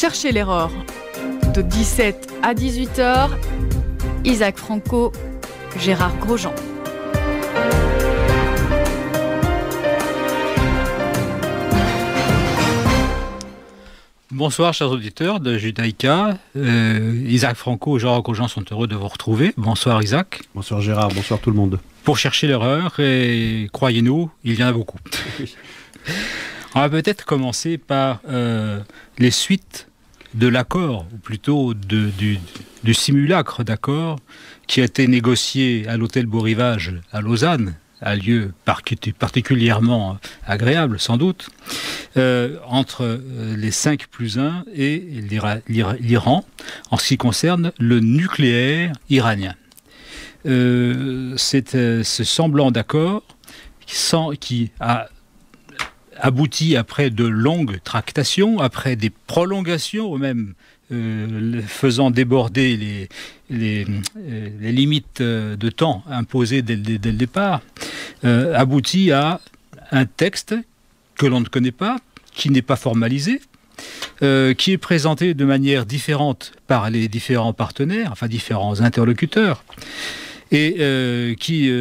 chercher l'erreur. De 17 à 18h, Isaac Franco, Gérard Grosjean. Bonsoir chers auditeurs de Judaïka. Isaac Franco et Gérard Grosjean sont heureux de vous retrouver. Bonsoir Isaac. Bonsoir Gérard, bonsoir tout le monde. Pour chercher l'erreur, et croyez-nous, il y en a beaucoup. On va peut-être commencer par les suites de l'accord, ou plutôt du simulacre d'accord qui a été négocié à l'hôtel Beau Rivage à Lausanne, un lieu particulièrement agréable sans doute, entre les 5+1 et l'Iran en ce qui concerne le nucléaire iranien. C'est ce semblant d'accord qui a abouti après de longues tractations, après des prolongations, même faisant déborder les limites de temps imposées dès le départ, aboutit à un texte que l'on ne connaît pas, qui n'est pas formalisé, qui est présenté de manière différente par les différents partenaires, enfin différents interlocuteurs, et qui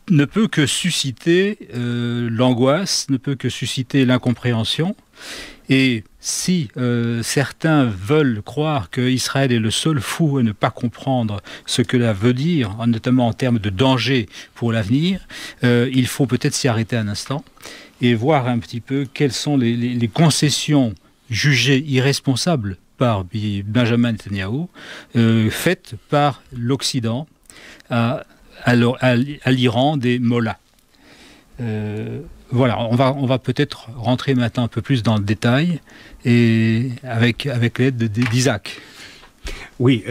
ne peut que susciter l'angoisse, ne peut que susciter l'incompréhension. Et si certains veulent croire qu'Israël est le seul fou à ne pas comprendre ce que cela veut dire, notamment en termes de danger pour l'avenir, il faut peut-être s'y arrêter un instant et voir un petit peu quelles sont les concessions jugées irresponsables par Benjamin Netanyahou, faites par l'Occident à l'Iran des mollahs. Voilà, on va peut-être rentrer maintenant un peu plus dans le détail et avec l'aide d'Isaac. Oui,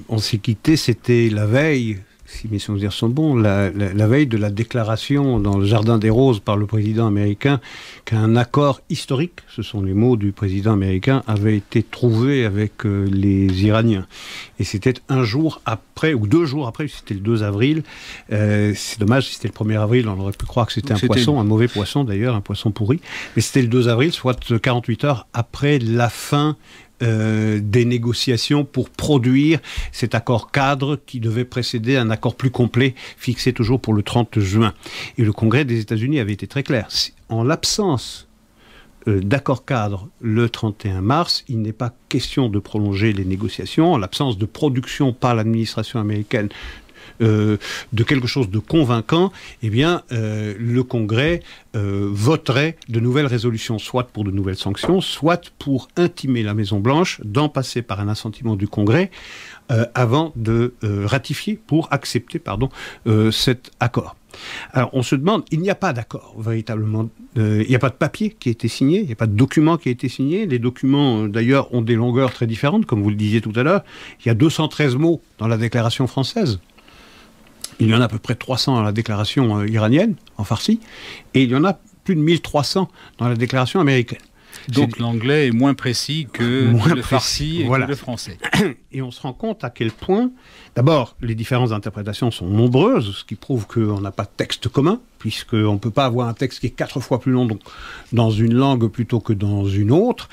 on s'est quitté, c'était la veille, si mes souvenirs sont bons, la veille de la déclaration dans le Jardin des Roses par le président américain qu'un accord historique, ce sont les mots du président américain, avait été trouvé avec les Iraniens. Et c'était un jour après, ou 2 jours après, c'était le 2 avril. C'est dommage, si c'était le 1er avril, on aurait pu croire que c'était un poisson, un mauvais poisson d'ailleurs, un poisson pourri. Mais c'était le 2 avril, soit 48 heures après la fin des négociations pour produire cet accord cadre qui devait précéder un accord plus complet fixé toujours pour le 30 juin. Et le Congrès des États-Unis avait été très clair. En l'absence d'accord cadre le 31 mars, il n'est pas question de prolonger les négociations. En l'absence de production par l'administration américaine de quelque chose de convaincant, eh bien, le Congrès voterait de nouvelles résolutions, soit pour de nouvelles sanctions, soit pour intimer la Maison-Blanche d'en passer par un assentiment du Congrès avant de ratifier, pour accepter, cet accord. Alors, on se demande, il n'y a pas d'accord, véritablement. Il n'y a pas de papier qui a été signé, il n'y a pas de document qui a été signé. Les documents, d'ailleurs, ont des longueurs très différentes, comme vous le disiez tout à l'heure. Il y a 213 mots dans la déclaration française. Il y en a à peu près 300 dans la déclaration iranienne, en farsi, et il y en a plus de 1300 dans la déclaration américaine. Donc l'anglais est moins précis que le farsi et que le français. Et on se rend compte à quel point, d'abord, les différentes interprétations sont nombreuses, ce qui prouve qu'on n'a pas de texte commun, puisqu'on ne peut pas avoir un texte qui est 4 fois plus long donc, dans une langue plutôt que dans une autre.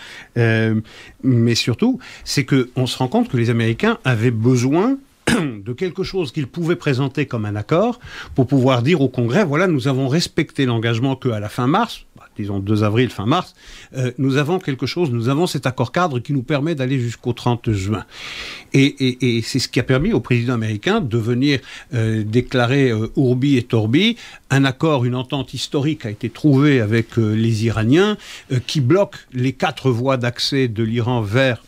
Mais surtout, c'est qu'on se rend compte que les Américains avaient besoin de quelque chose qu'ils pouvaient présenter comme un accord pour pouvoir dire au Congrès, voilà, nous avons respecté l'engagement qu'à la fin mars, disons 2 avril, fin mars, nous avons quelque chose, nous avons cet accord cadre qui nous permet d'aller jusqu'au 30 juin. Et c'est ce qui a permis au président américain de venir déclarer Urbi et Torbi, un accord, une entente historique a été trouvée avec les Iraniens qui bloque les 4 voies d'accès de l'Iran vers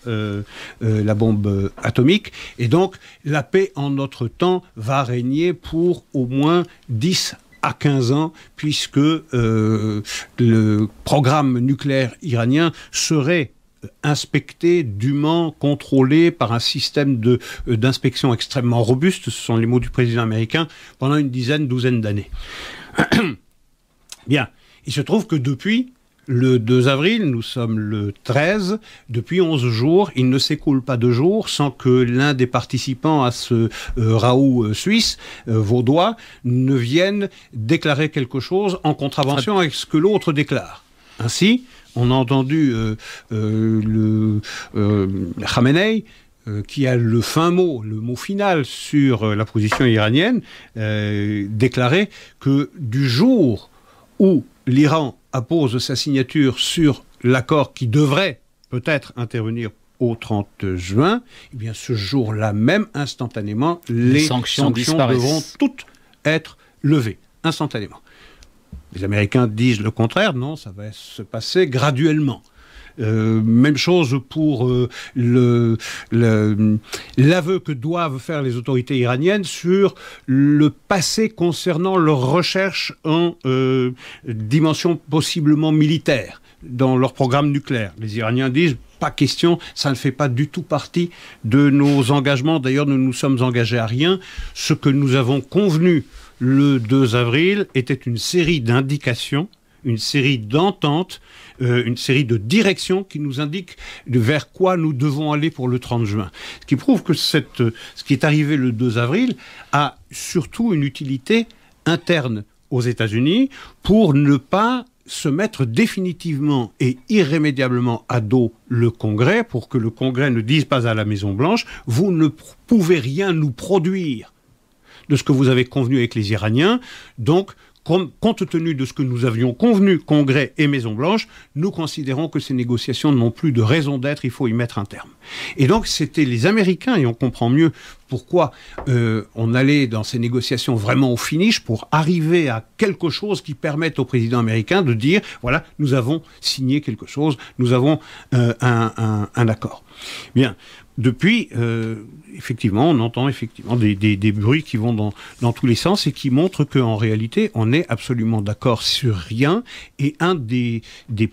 la bombe atomique. Et donc, la paix en notre temps va régner pour au moins 10 à 15 ans, puisque le programme nucléaire iranien serait inspecté, dûment contrôlé par un système d'inspection extrêmement robuste, ce sont les mots du président américain, pendant une douzaine d'années. Bien, il se trouve que depuis le 2 avril, nous sommes le 13, depuis 11 jours, il ne s'écoule pas de jours sans que l'un des participants à ce raout suisse, vaudois, ne vienne déclarer quelque chose en contravention avec ce que l'autre déclare. Ainsi, on a entendu Khamenei, qui a le fin mot, le mot final sur la position iranienne, déclarer que du jour où l'Iran appose sa signature sur l'accord qui devrait peut-être intervenir au 30 juin, eh bien ce jour-là même, instantanément, les sanctions devront toutes être levées, instantanément. Les Américains disent le contraire, non, ça va se passer graduellement. Même chose pour l'aveu que doivent faire les autorités iraniennes sur le passé concernant leurs recherches en dimension possiblement militaire dans leur programme nucléaire. Les Iraniens disent pas question, ça ne fait pas du tout partie de nos engagements. D'ailleurs, nous nous sommes engagés à rien. Ce que nous avons convenu le 2 avril était une série d'indications, une série d'ententes, une série de directions qui nous indiquent vers quoi nous devons aller pour le 30 juin. Ce qui prouve que ce qui est arrivé le 2 avril a surtout une utilité interne aux États-Unis pour ne pas se mettre définitivement et irrémédiablement à dos le Congrès, pour que le Congrès ne dise pas à la Maison-Blanche « Vous ne pouvez rien nous produire de ce que vous avez convenu avec les Iraniens, donc compte tenu de ce que nous avions convenu, Congrès et Maison-Blanche, nous considérons que ces négociations n'ont plus de raison d'être, il faut y mettre un terme. » Et donc c'était les Américains, et on comprend mieux pourquoi on allait dans ces négociations vraiment au finish, pour arriver à quelque chose qui permette au président américain de dire, voilà, nous avons signé quelque chose, nous avons un accord. Bien. Depuis, effectivement, on entend effectivement des bruits qui vont dans tous les sens et qui montrent qu'en réalité, on est absolument d'accord sur rien. Et un des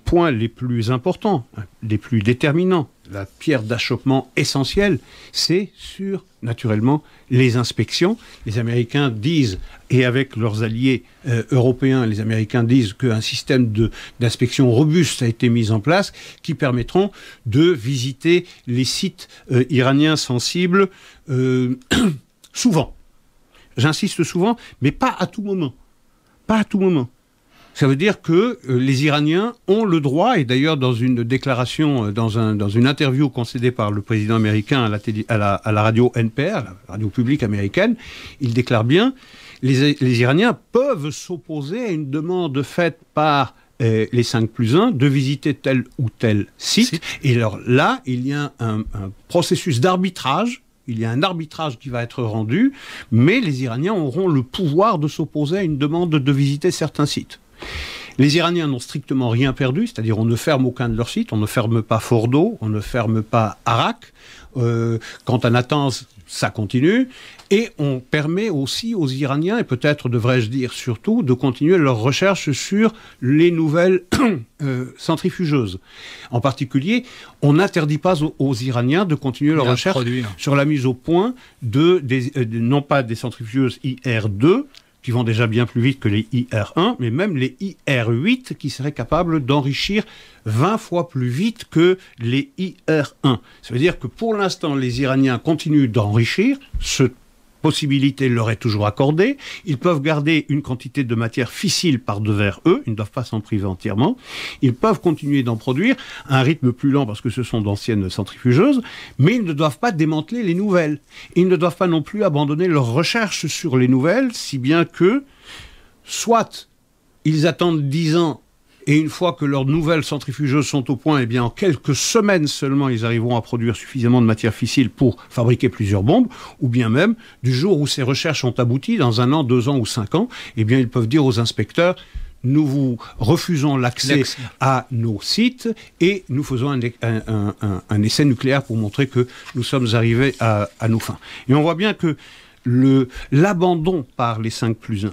points les plus importants, les plus déterminants, la pierre d'achoppement essentielle, c'est sur, naturellement, les inspections. Les Américains disent, et avec leurs alliés européens, les Américains disent qu'un système d'inspection robuste a été mis en place qui permettront de visiter les sites iraniens sensibles souvent. J'insiste souvent, mais pas à tout moment. Pas à tout moment. Ça veut dire que les Iraniens ont le droit, et d'ailleurs dans une déclaration, dans une interview concédée par le président américain à la radio NPR, la radio publique américaine, il déclare bien, les Iraniens peuvent s'opposer à une demande faite par les 5+1 de visiter tel ou tel site. Et alors là, il y a un processus d'arbitrage. Il y a un arbitrage qui va être rendu, mais les Iraniens auront le pouvoir de s'opposer à une demande de visiter certains sites. Les Iraniens n'ont strictement rien perdu, c'est-à-dire on ne ferme aucun de leurs sites, on ne ferme pas Fordo, on ne ferme pas Arak. Quant à Natanz, ça continue. Et on permet aussi aux Iraniens, et peut-être devrais-je dire surtout, de continuer leurs recherches sur les nouvelles centrifugeuses. En particulier, on n'interdit pas aux Iraniens de continuer leurs recherches sur la mise au point non pas des centrifugeuses IR2, qui vont déjà bien plus vite que les IR1, mais même les IR8 qui seraient capables d'enrichir 20 fois plus vite que les IR1. Ça veut dire que pour l'instant, les Iraniens continuent d'enrichir. Cette possibilité leur est toujours accordée. Ils peuvent garder une quantité de matière fissile par devers eux. Ils ne doivent pas s'en priver entièrement. Ils peuvent continuer d'en produire à un rythme plus lent parce que ce sont d'anciennes centrifugeuses, mais ils ne doivent pas démanteler les nouvelles. Ils ne doivent pas non plus abandonner leurs recherches sur les nouvelles, si bien que soit ils attendent 10 ans et une fois que leurs nouvelles centrifugeuses sont au point, eh bien en quelques semaines seulement, ils arriveront à produire suffisamment de matière fissile pour fabriquer plusieurs bombes, ou bien même, du jour où ces recherches ont abouti, dans 1 an, 2 ans ou 5 ans, eh bien ils peuvent dire aux inspecteurs, nous vous refusons l'accès à nos sites et nous faisons un essai nucléaire pour montrer que nous sommes arrivés à nos fins. Et on voit bien que l'abandon par les 5+1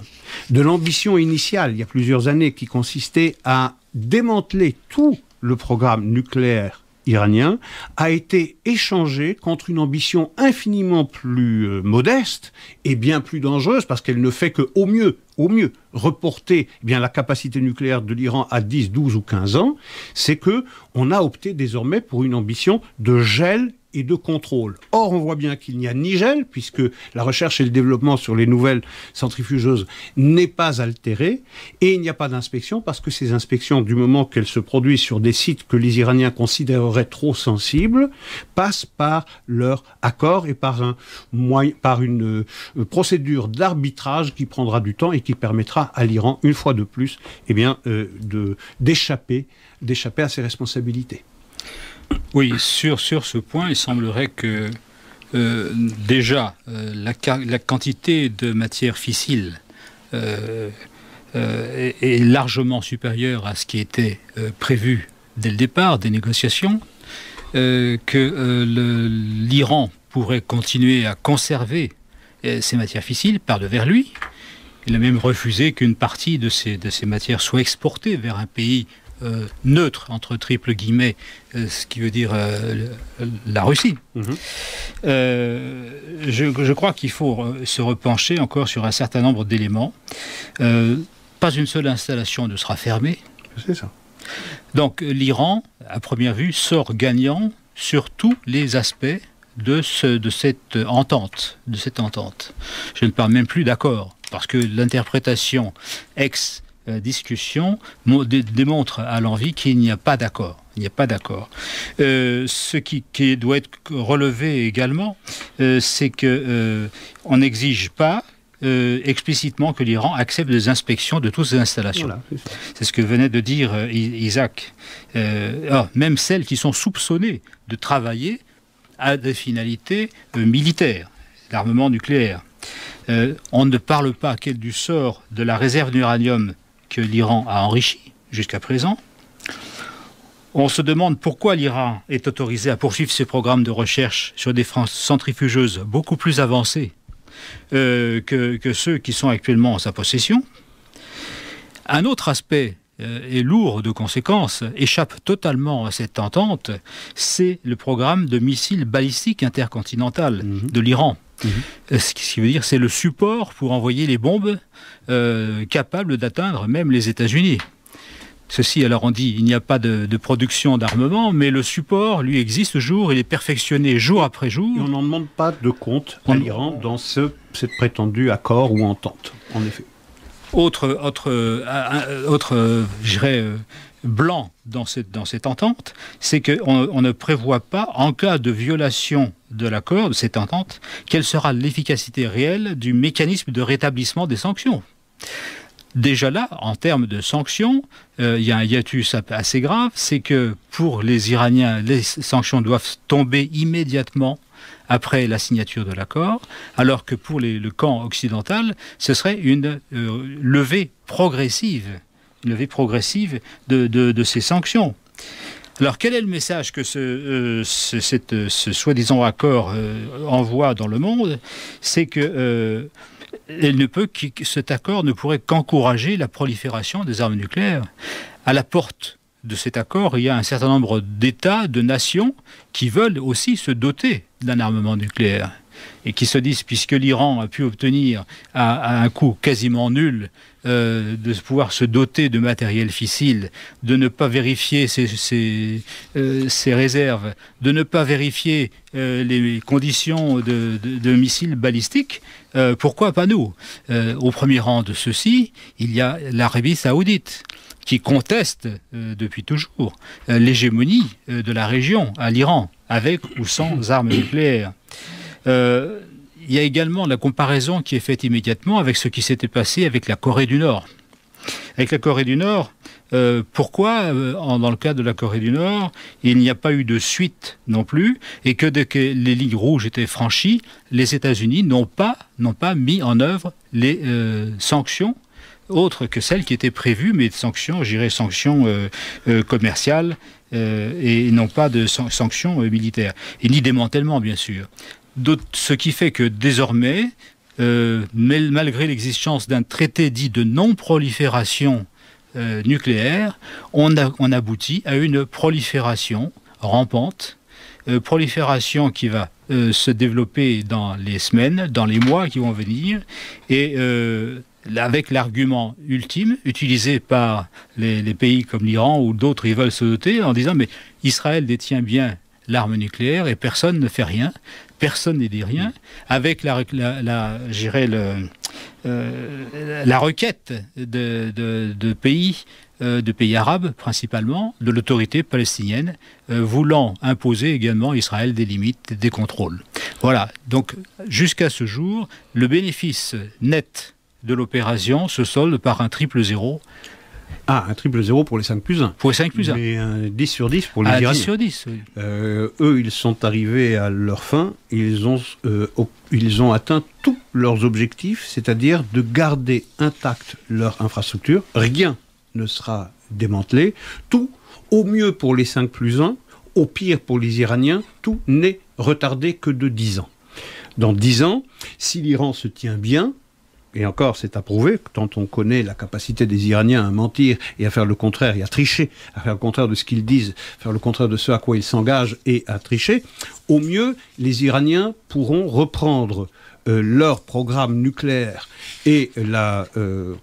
de l'ambition initiale, il y a plusieurs années, qui consistait à démanteler tout le programme nucléaire iranien, a été échangé contre une ambition infiniment plus modeste et bien plus dangereuse, parce qu'elle ne fait que, au mieux, reporter la capacité nucléaire de l'Iran à 10, 12 ou 15 ans, c'est qu'on a opté désormais pour une ambition de gel et de contrôle. Or, on voit bien qu'il n'y a ni gel, puisque la recherche et le développement sur les nouvelles centrifugeuses n'est pas altérée, et il n'y a pas d'inspection, parce que ces inspections, du moment qu'elles se produisent sur des sites que les Iraniens considéreraient trop sensibles, passent par leur accord et par une procédure d'arbitrage qui prendra du temps et qui permettra à l'Iran, une fois de plus, d'échapper à ses responsabilités. Oui, sur ce point, il semblerait que déjà la quantité de matière fissile est largement supérieure à ce qui était prévu dès le départ des négociations, que l'Iran pourrait continuer à conserver ces matières fissiles par devers lui. Il a même refusé qu'une partie de ces matières soit exportée vers un pays neutre, entre triple guillemets, ce qui veut dire la Russie. Je crois qu'il faut se repencher encore sur un certain nombre d'éléments. Pas une seule installation ne sera fermée. C'est ça. Donc l'Iran, à première vue, sort gagnant sur tous les aspects de cette entente. Je ne parle même plus d'accord, parce que l'interprétation ex-discussion démontre à l'envi qu'il n'y a pas d'accord. Ce qui doit être relevé également, c'est qu'on n'exige pas explicitement que l'Iran accepte des inspections de toutes ces installations. Voilà, c'est ce que venait de dire Isaac. Même celles qui sont soupçonnées de travailler à des finalités militaires, l'armement nucléaire. On ne parle pas du sort de la réserve d'uranium que l'Iran a enrichie jusqu'à présent. On se demande pourquoi l'Iran est autorisé à poursuivre ses programmes de recherche sur des centrifugeuses beaucoup plus avancées que ceux qui sont actuellement en sa possession. Un autre aspect est lourd de conséquences, échappe totalement à cette entente, c'est le programme de missiles balistiques intercontinental de l'Iran. Ce qui veut dire c'est le support pour envoyer les bombes capables d'atteindre même les États-Unis. Ceci, alors on dit, il n'y a pas de production d'armement, mais le support, lui, existe toujours, il est perfectionné jour après jour. Et on n'en demande pas de compte à l'Iran dans cette prétendue accord ou entente, en effet. Autre je dirais, blanc dans cette entente, c'est qu'on ne prévoit pas, en cas de violation de l'accord, de cette entente, quelle sera l'efficacité réelle du mécanisme de rétablissement des sanctions. Déjà là, en termes de sanctions, il y a un hiatus assez grave, c'est que pour les Iraniens, les sanctions doivent tomber immédiatement après la signature de l'accord, alors que pour le camp occidental, ce serait une levée progressive de ces sanctions. Alors quel est le message que ce soi-disant accord envoie dans le monde? C'est que cet accord ne pourrait qu'encourager la prolifération des armes nucléaires. À la porte de cet accord, il y a un certain nombre d'États, de nations, qui veulent aussi se doter d'un armement nucléaire. Et qui se disent, puisque l'Iran a pu obtenir à un coût quasiment nul de pouvoir se doter de matériel fissile, de ne pas vérifier ses réserves, de ne pas vérifier les conditions de missiles balistiques, pourquoi pas nous? Au premier rang de ceux-ci, il y a l'Arabie saoudite, qui conteste depuis toujours l'hégémonie de la région à l'Iran, avec ou sans armes nucléaires. Il y a également la comparaison qui est faite immédiatement avec ce qui s'était passé avec la Corée du Nord. Avec la Corée du Nord, pourquoi, dans le cas de la Corée du Nord, il n'y a pas eu de suite non plus, et que dès que les lignes rouges étaient franchies, les États-Unis n'ont pas mis en œuvre les sanctions autres que celles qui étaient prévues, mais sanctions, je dirais sanctions commerciales, et non pas de sanctions militaires. Et ni démantèlement, bien sûr. Ce qui fait que désormais, malgré l'existence d'un traité dit de non-prolifération nucléaire, on aboutit à une prolifération rampante, prolifération qui va se développer dans les semaines, dans les mois qui vont venir, et avec l'argument ultime utilisé par les pays comme l'Iran ou d'autres, ils veulent se doter en disant mais Israël détient bien l'arme nucléaire et personne ne fait rien, personne ne dit rien, avec la requête de pays arabes principalement, de l'autorité palestinienne, voulant imposer également à Israël des limites, des contrôles. Voilà, donc jusqu'à ce jour, le bénéfice net de l'opération se solde par un triple zéro. Ah, un triple zéro pour les 5+1. Pour les 5+1. Mais un 10 sur 10 pour les Iraniens. 10 sur 10, oui. Eux, ils sont arrivés à leur fin. Ils ont atteint tous leurs objectifs, c'est-à-dire de garder intacte leur infrastructure. Rien ne sera démantelé. Tout, au mieux pour les 5+1, au pire pour les Iraniens, tout n'est retardé que de 10 ans. Dans 10 ans, si l'Iran se tient bien, et encore, c'est à prouver, tant on connaît la capacité des Iraniens à mentir et à faire le contraire, et à tricher, à faire le contraire de ce qu'ils disent, faire le contraire de ce à quoi ils s'engagent et à tricher, au mieux, les Iraniens pourront reprendre leur programme nucléaire et la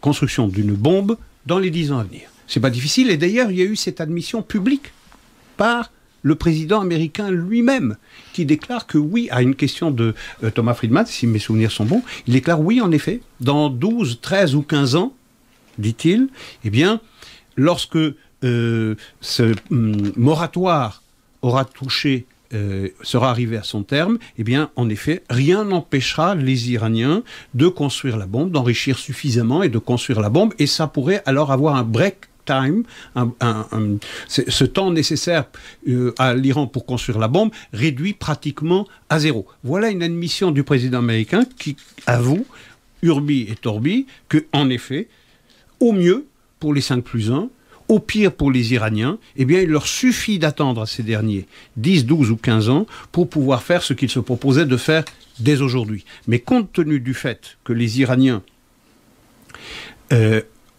construction d'une bombe dans les 10 ans à venir. C'est pas difficile, et d'ailleurs, il y a eu cette admission publique par le président américain lui-même, qui déclare que oui, à une question de Thomas Friedman, si mes souvenirs sont bons, il déclare oui, en effet, dans 12, 13 ou 15 ans, dit-il, eh bien, lorsque ce moratoire aura touché, sera arrivé à son terme, eh bien, en effet, rien n'empêchera les Iraniens de construire la bombe, d'enrichir suffisamment et de construire la bombe, et ça pourrait alors avoir un break time, ce temps nécessaire à l'Iran pour construire la bombe, réduit pratiquement à zéro. Voilà une admission du président américain qui avoue, urbi et torbi, que, en effet, au mieux, pour les 5+1, au pire pour les Iraniens, eh bien, il leur suffit d'attendre à ces derniers 10, 12 ou 15 ans pour pouvoir faire ce qu'ils se proposaient de faire dès aujourd'hui. Mais compte tenu du fait que les Iraniens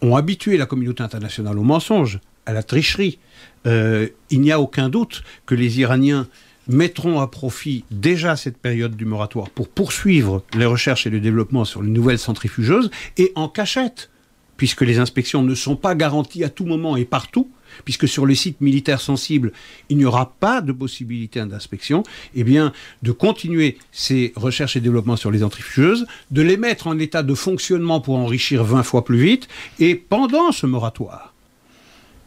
ont habitué la communauté internationale au mensonge, à la tricherie, il n'y a aucun doute que les Iraniens mettront à profit déjà cette période du moratoire pour poursuivre les recherches et le développement sur les nouvelles centrifugeuses, et en cachette, puisque les inspections ne sont pas garanties à tout moment et partout, puisque sur les sites militaires sensibles, il n'y aura pas de possibilité d'inspection, eh bien, de continuer ces recherches et développements sur les centrifugeuses, de les mettre en état de fonctionnement pour enrichir 20 fois plus vite, et pendant ce moratoire,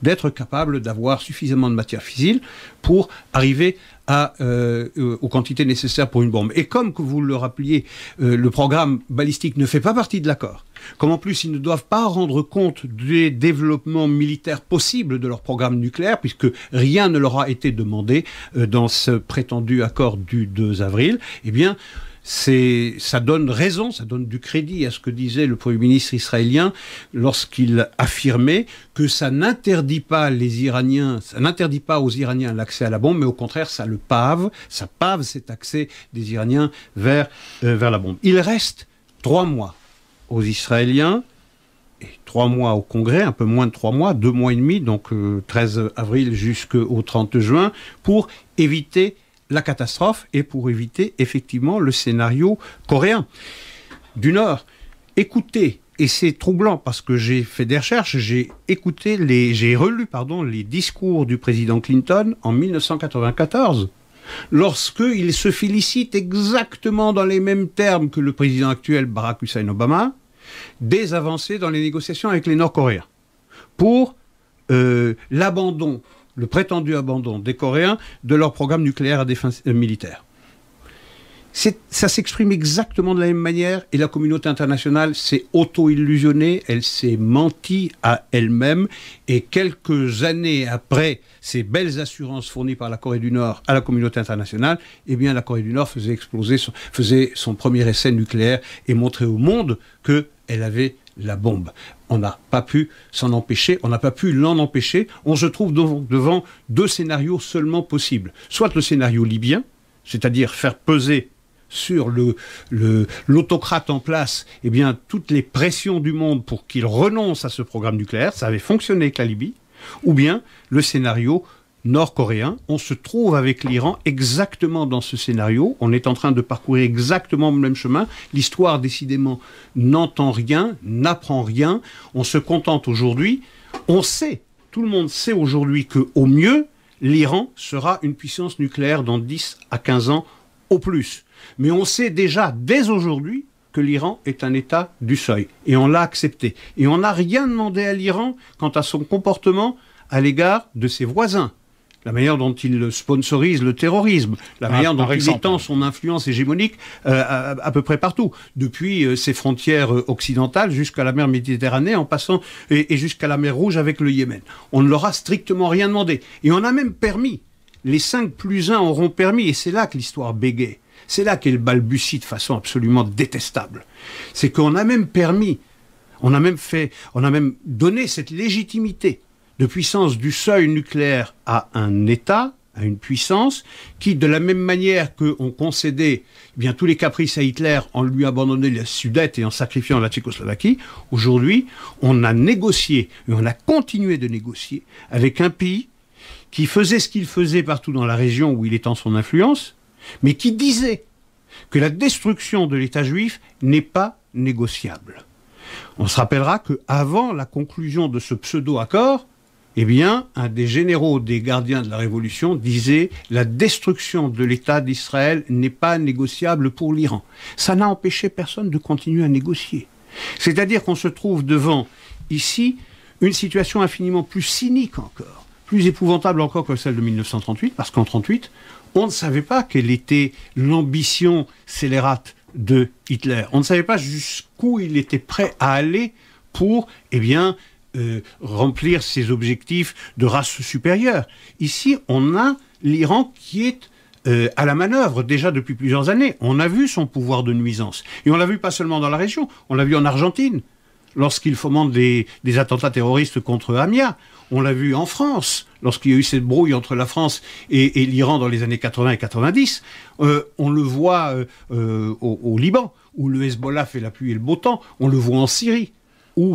d'être capable d'avoir suffisamment de matière fissile pour arriver aux quantités nécessaires pour une bombe. Et comme que vous le rappeliez, le programme balistique ne fait pas partie de l'accord. Comme en plus ils ne doivent pas rendre compte des développements militaires possibles de leur programme nucléaire, puisque rien ne leur a été demandé dans ce prétendu accord du 2 avril, eh bien, ça donne raison, ça donne du crédit à ce que disait le Premier ministre israélien lorsqu'il affirmait que ça n'interdit pas aux Iraniens l'accès à la bombe, mais au contraire, ça pave cet accès des Iraniens vers la bombe. Il reste 3 mois aux Israéliens et 3 mois au Congrès, un peu moins de 3 mois, 2 mois et demi, donc 13 avril jusqu'au 30 juin, pour éviter la catastrophe et pour éviter effectivement le scénario coréen du Nord. Écoutez, et c'est troublant parce que j'ai fait des recherches, j'ai relu les discours du président Clinton en 1994, lorsqu'il se félicite exactement dans les mêmes termes que le président actuel Barack Hussein Obama des avancées dans les négociations avec les Nord-Coréens pour l'abandon, le prétendu abandon des Coréens de leur programme nucléaire à défense militaire. Ça s'exprime exactement de la même manière, et la communauté internationale s'est auto-illusionnée, elle s'est menti à elle-même, et quelques années après ces belles assurances fournies par la Corée du Nord à la communauté internationale, eh bien la Corée du Nord faisait son premier essai nucléaire et montrait au monde qu'elle avait la bombe. On n'a pas pu s'en empêcher, on n'a pas pu l'en empêcher. On se trouve devant 2 scénarios seulement possibles. Soit le scénario libyen, c'est-à-dire faire peser sur l'autocrate en place, eh bien, toutes les pressions du monde pour qu'il renonce à ce programme nucléaire. Ça avait fonctionné avec la Libye. Ou bien le scénario nord-coréen. On se trouve avec l'Iran exactement dans ce scénario. On est en train de parcourir exactement le même chemin. L'histoire, décidément, n'entend rien, n'apprend rien. On se contente aujourd'hui. On sait, tout le monde sait aujourd'hui qu'au mieux, l'Iran sera une puissance nucléaire dans 10 à 15 ans au plus. Mais on sait déjà, dès aujourd'hui, que l'Iran est un État du seuil. Et on l'a accepté. Et on n'a rien demandé à l'Iran quant à son comportement à l'égard de ses voisins. La manière dont il sponsorise le terrorisme, la manière dont il étend son influence hégémonique à peu près partout, depuis ses frontières occidentales jusqu'à la mer Méditerranée, en passant et jusqu'à la mer Rouge avec le Yémen. On ne leur a strictement rien demandé. Et on a même permis, les 5+1 auront permis, et c'est là que l'histoire bégaye, c'est là qu'elle balbutie de façon absolument détestable. C'est qu'on a même permis, on a même donné cette légitimité de puissance du seuil nucléaire à un État, à une puissance, qui, de la même manière qu'on concédait bien tous les caprices à Hitler en lui abandonnant les Sudètes et en sacrifiant la Tchécoslovaquie, aujourd'hui, on a négocié, et on a continué de négocier avec un pays qui faisait ce qu'il faisait partout dans la région où il étend son influence, mais qui disait que la destruction de l'État juif n'est pas négociable. On se rappellera qu'avant la conclusion de ce pseudo-accord, eh bien, un des généraux des gardiens de la Révolution disait « La destruction de l'État d'Israël n'est pas négociable pour l'Iran ». Ça n'a empêché personne de continuer à négocier. C'est-à-dire qu'on se trouve devant, ici, une situation infiniment plus cynique encore, plus épouvantable encore que celle de 1938, parce qu'en 1938, on ne savait pas quelle était l'ambition scélérate de Hitler. On ne savait pas jusqu'où il était prêt à aller pour, eh bien, remplir ses objectifs de race supérieure. Ici, on a l'Iran qui est à la manœuvre déjà depuis plusieurs années. On a vu son pouvoir de nuisance. Et on l'a vu pas seulement dans la région, on l'a vu en Argentine, lorsqu'il fomente des attentats terroristes contre Amia. On l'a vu en France, lorsqu'il y a eu cette brouille entre la France et l'Iran dans les années 80 et 90. On le voit au Liban, où le Hezbollah fait la pluie et le beau temps. On le voit en Syrie, où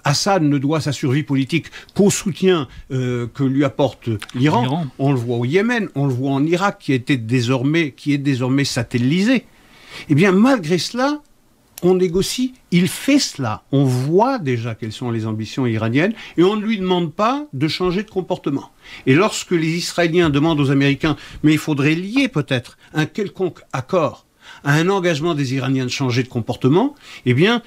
Assad ne doit sa survie politique qu'au soutien que lui apporte l'Iran. On le voit au Yémen, on le voit en Irak, qui est désormais satellisé. Eh bien, malgré cela, on négocie, il fait cela. On voit déjà quelles sont les ambitions iraniennes et on ne lui demande pas de changer de comportement. Et lorsque les Israéliens demandent aux Américains, mais il faudrait lier peut-être un quelconque accord à un engagement des Iraniens de changer de comportement, eh bien,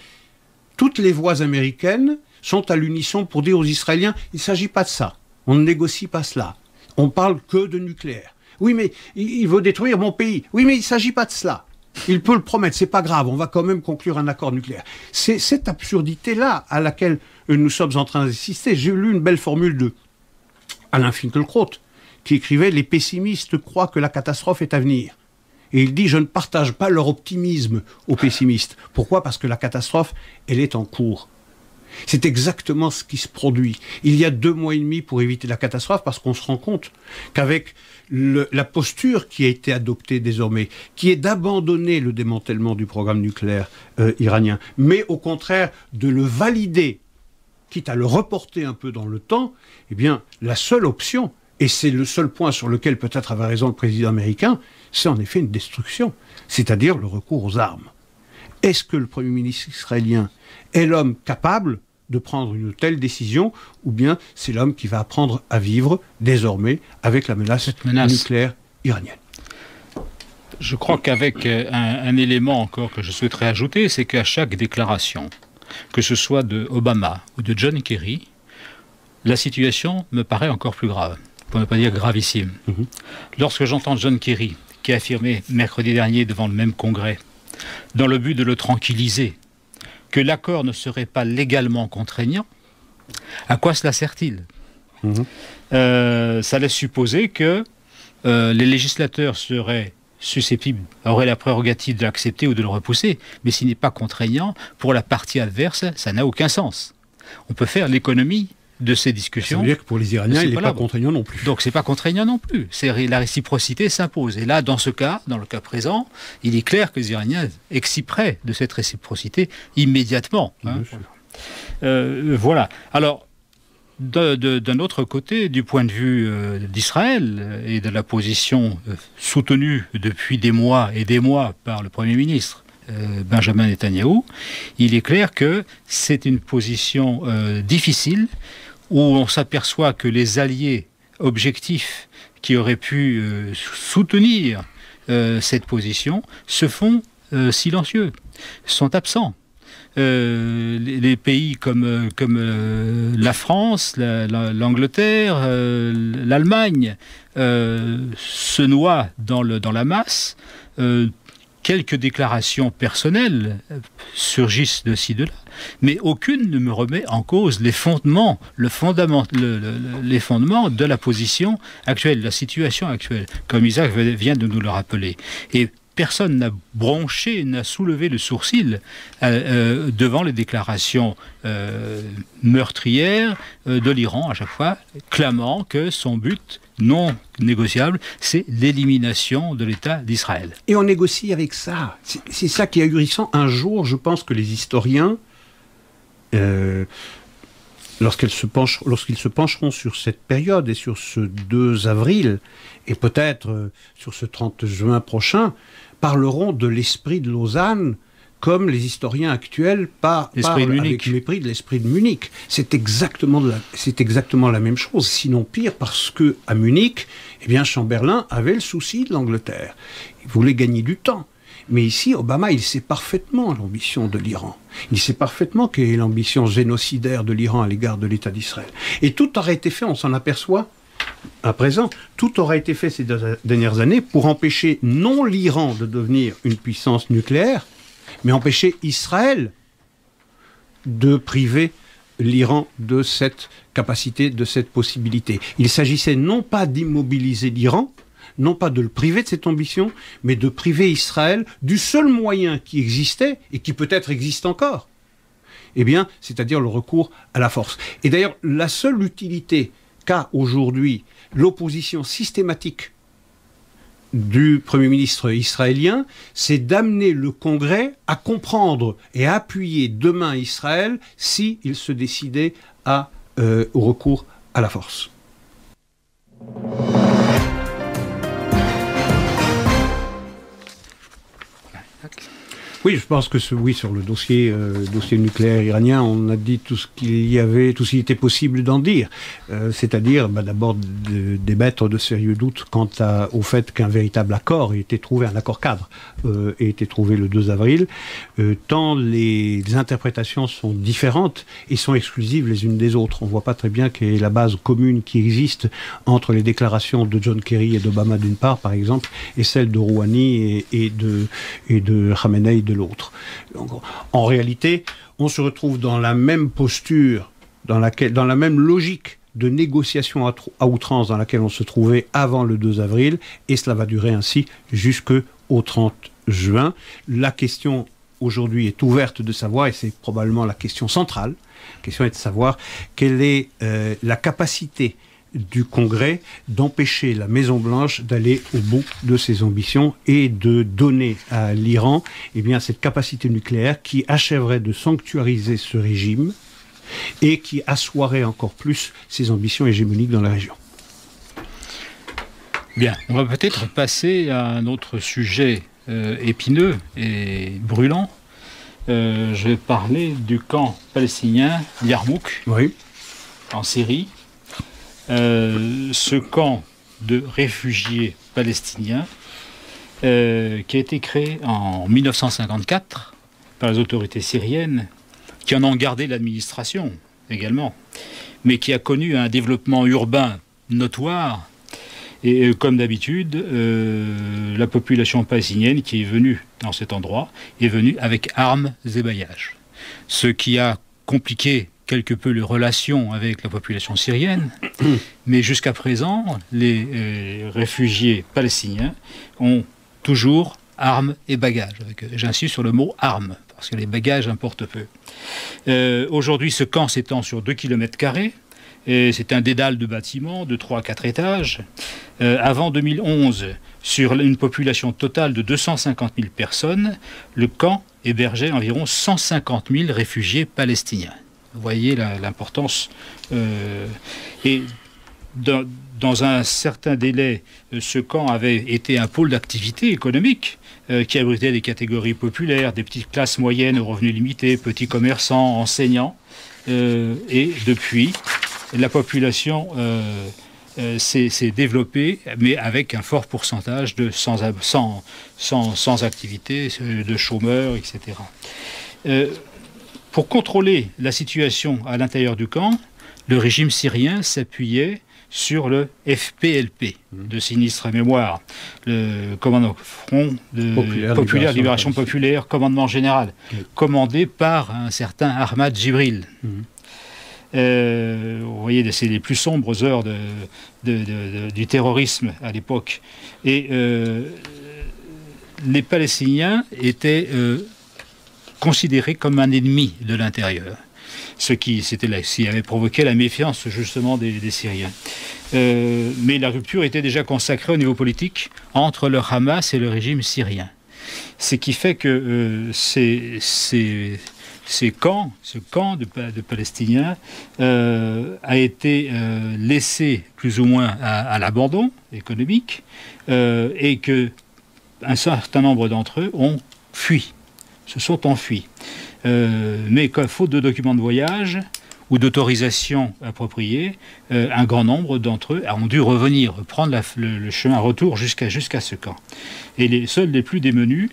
toutes les voix américaines sont à l'unisson pour dire aux Israéliens, il ne s'agit pas de ça, on ne négocie pas cela, on parle que de nucléaire. Oui, mais il veut détruire mon pays. Oui, mais il ne s'agit pas de cela. Il peut le promettre, c'est pas grave, on va quand même conclure un accord nucléaire. C'est cette absurdité-là à laquelle nous sommes en train d'assister. J'ai lu une belle formule de Alain Finkielkraut, qui écrivait « Les pessimistes croient que la catastrophe est à venir ». Et il dit « Je ne partage pas leur optimisme aux pessimistes ». Pourquoi ? Parce que la catastrophe, elle est en cours. C'est exactement ce qui se produit. Il y a 2 mois et demi pour éviter la catastrophe, parce qu'on se rend compte qu'avec la posture qui a été adoptée désormais, qui est d'abandonner le démantèlement du programme nucléaire iranien, mais au contraire de le valider, quitte à le reporter un peu dans le temps, eh bien, la seule option, et c'est le seul point sur lequel peut-être avait raison le président américain, c'est en effet une destruction, c'est-à-dire le recours aux armes. Est-ce que le Premier ministre israélien est l'homme capable de prendre une telle décision, ou bien c'est l'homme qui va apprendre à vivre désormais avec la menace nucléaire iranienne? Je crois qu'avec un élément encore que je souhaiterais ajouter, c'est qu'à chaque déclaration, que ce soit de Obama ou de John Kerry, la situation me paraît encore plus grave, pour ne pas dire gravissime. Lorsque j'entends John Kerry, qui a affirmé mercredi dernier devant le même congrès, dans le but de le tranquilliser, que l'accord ne serait pas légalement contraignant, à quoi cela sert-il ? Ça laisse supposer que les législateurs seraient susceptibles, auraient la prérogative de l'accepter ou de le repousser, mais s'il n'est pas contraignant, pour la partie adverse, ça n'a aucun sens. On peut faire l'économie de ces discussions. Ça veut dire que pour les Iraniens, il n'est pas contraignant non plus. Donc c'est pas contraignant non plus. La réciprocité s'impose. Et là, dans le cas présent, il est clair que les Iraniens exciperaient de cette réciprocité immédiatement. Voilà. Alors, d'un autre côté, du point de vue d'Israël et de la position soutenue depuis des mois et des mois par le Premier ministre Benjamin Netanyahou, il est clair que c'est une position difficile, où on s'aperçoit que les alliés objectifs qui auraient pu soutenir cette position se font silencieux, sont absents. Les pays comme la France, l'Angleterre, l'Allemagne se noient dans la masse. Quelques déclarations personnelles surgissent de ci, de là, mais aucune ne me remet en cause les fondements de la position actuelle, la situation actuelle, comme Isaac vient de nous le rappeler. Et personne n'a bronché, n'a soulevé le sourcil devant les déclarations meurtrières de l'Iran, à chaque fois, clamant que son but non négociable, c'est l'élimination de l'État d'Israël. Et on négocie avec ça. C'est ça qui est ahurissant. Un jour, je pense que les historiens, lorsqu'ils se pencheront sur cette période et sur ce 2 avril, et peut-être sur ce 30 juin prochain, parleront de l'esprit de Lausanne comme les historiens actuels parlent avec mépris de l'esprit de Munich. C'est exactement la même chose, sinon pire, parce que à Munich, eh bien, Chamberlain avait le souci de l'Angleterre. Il voulait gagner du temps. Mais ici, Obama, il sait parfaitement l'ambition de l'Iran. Il sait parfaitement quelle est l'ambition génocidaire de l'Iran à l'égard de l'État d'Israël. Et tout aurait été fait, on s'en aperçoit à présent, tout aurait été fait ces dernières années pour empêcher non l'Iran de devenir une puissance nucléaire, mais empêcher Israël de priver l'Iran de cette capacité, de cette possibilité. Il s'agissait non pas d'immobiliser l'Iran, non pas de le priver de cette ambition, mais de priver Israël du seul moyen qui existait et qui peut-être existe encore. Eh bien, c'est-à-dire le recours à la force. Et d'ailleurs, la seule utilité qu'a aujourd'hui l'opposition systématique du Premier ministre israélien, c'est d'amener le Congrès à comprendre et à appuyer demain Israël s'il se décidait au recours à la force. Oui, je pense que sur le dossier nucléaire iranien, on a dit tout ce qu'il était possible d'en dire. C'est-à-dire, d'abord, d'émettre de sérieux doutes quant au fait qu'un véritable accord ait été trouvé, un accord cadre, ait été trouvé le 2 avril, tant les interprétations sont différentes et sont exclusives les unes des autres. On ne voit pas très bien quelle est la base commune qui existe entre les déclarations de John Kerry et d'Obama d'une part, par exemple, et celles de Rouhani et de Khamenei de l'autre. Donc, en réalité, on se retrouve dans la même posture, dans la même logique de négociation à outrance dans laquelle on se trouvait avant le 2 avril, et cela va durer ainsi jusqu'au 30 juin. La question aujourd'hui est ouverte de savoir, et c'est probablement la question centrale, la question est de savoir quelle est la capacité du Congrès d'empêcher la Maison-Blanche d'aller au bout de ses ambitions et de donner à l'Iran cette capacité nucléaire qui achèverait de sanctuariser ce régime et qui assoirait encore plus ses ambitions hégémoniques dans la région. Bien, on va peut-être passer à un autre sujet épineux et brûlant. Je vais parler du camp palestinien Yarmouk, en Syrie. Ce camp de réfugiés palestiniens qui a été créé en 1954 par les autorités syriennes, qui en ont gardé l'administration également, mais qui a connu un développement urbain notoire. Et comme d'habitude, la population palestinienne qui est venue dans cet endroit est venue avec armes et bagages. Ce qui a compliqué quelque peu les relations avec la population syrienne, mais jusqu'à présent, les réfugiés palestiniens ont toujours armes et bagages. J'insiste sur le mot armes, parce que les bagages importent peu. Aujourd'hui, ce camp s'étend sur 2 km², et c'est un dédale de bâtiments de 3 à 4 étages. Avant 2011, sur une population totale de 250 000 personnes, le camp hébergeait environ 150 000 réfugiés palestiniens. Vous voyez l'importance. Et dans un certain délai, ce camp avait été un pôle d'activité économique qui abritait des catégories populaires, des petites classes moyennes aux revenus limités, petits commerçants, enseignants. Et depuis, la population s'est développé, mais avec un fort pourcentage de sans activité, de chômeurs, etc. Pour contrôler la situation à l'intérieur du camp, le régime syrien s'appuyait sur le FPLP, de sinistre mémoire, le commandement Front de Populaire Libération Populaire, commandement général, commandé par un certain Ahmad Jibril. Vous voyez, c'est les plus sombres heures du terrorisme à l'époque. Et les Palestiniens étaient considérés comme un ennemi de l'intérieur, ce qui avait provoqué la méfiance justement des Syriens. Mais la rupture était déjà consacrée au niveau politique entre le Hamas et le régime syrien. Ce qui fait que ce camp de Palestiniens a été laissé plus ou moins à l'abandon économique et qu'un certain nombre d'entre eux ont fui, se sont enfuis. Mais faute de documents de voyage ou d'autorisation appropriée, un grand nombre d'entre eux ont dû revenir, prendre le chemin retour jusqu'à ce camp. Et seuls les plus démunis,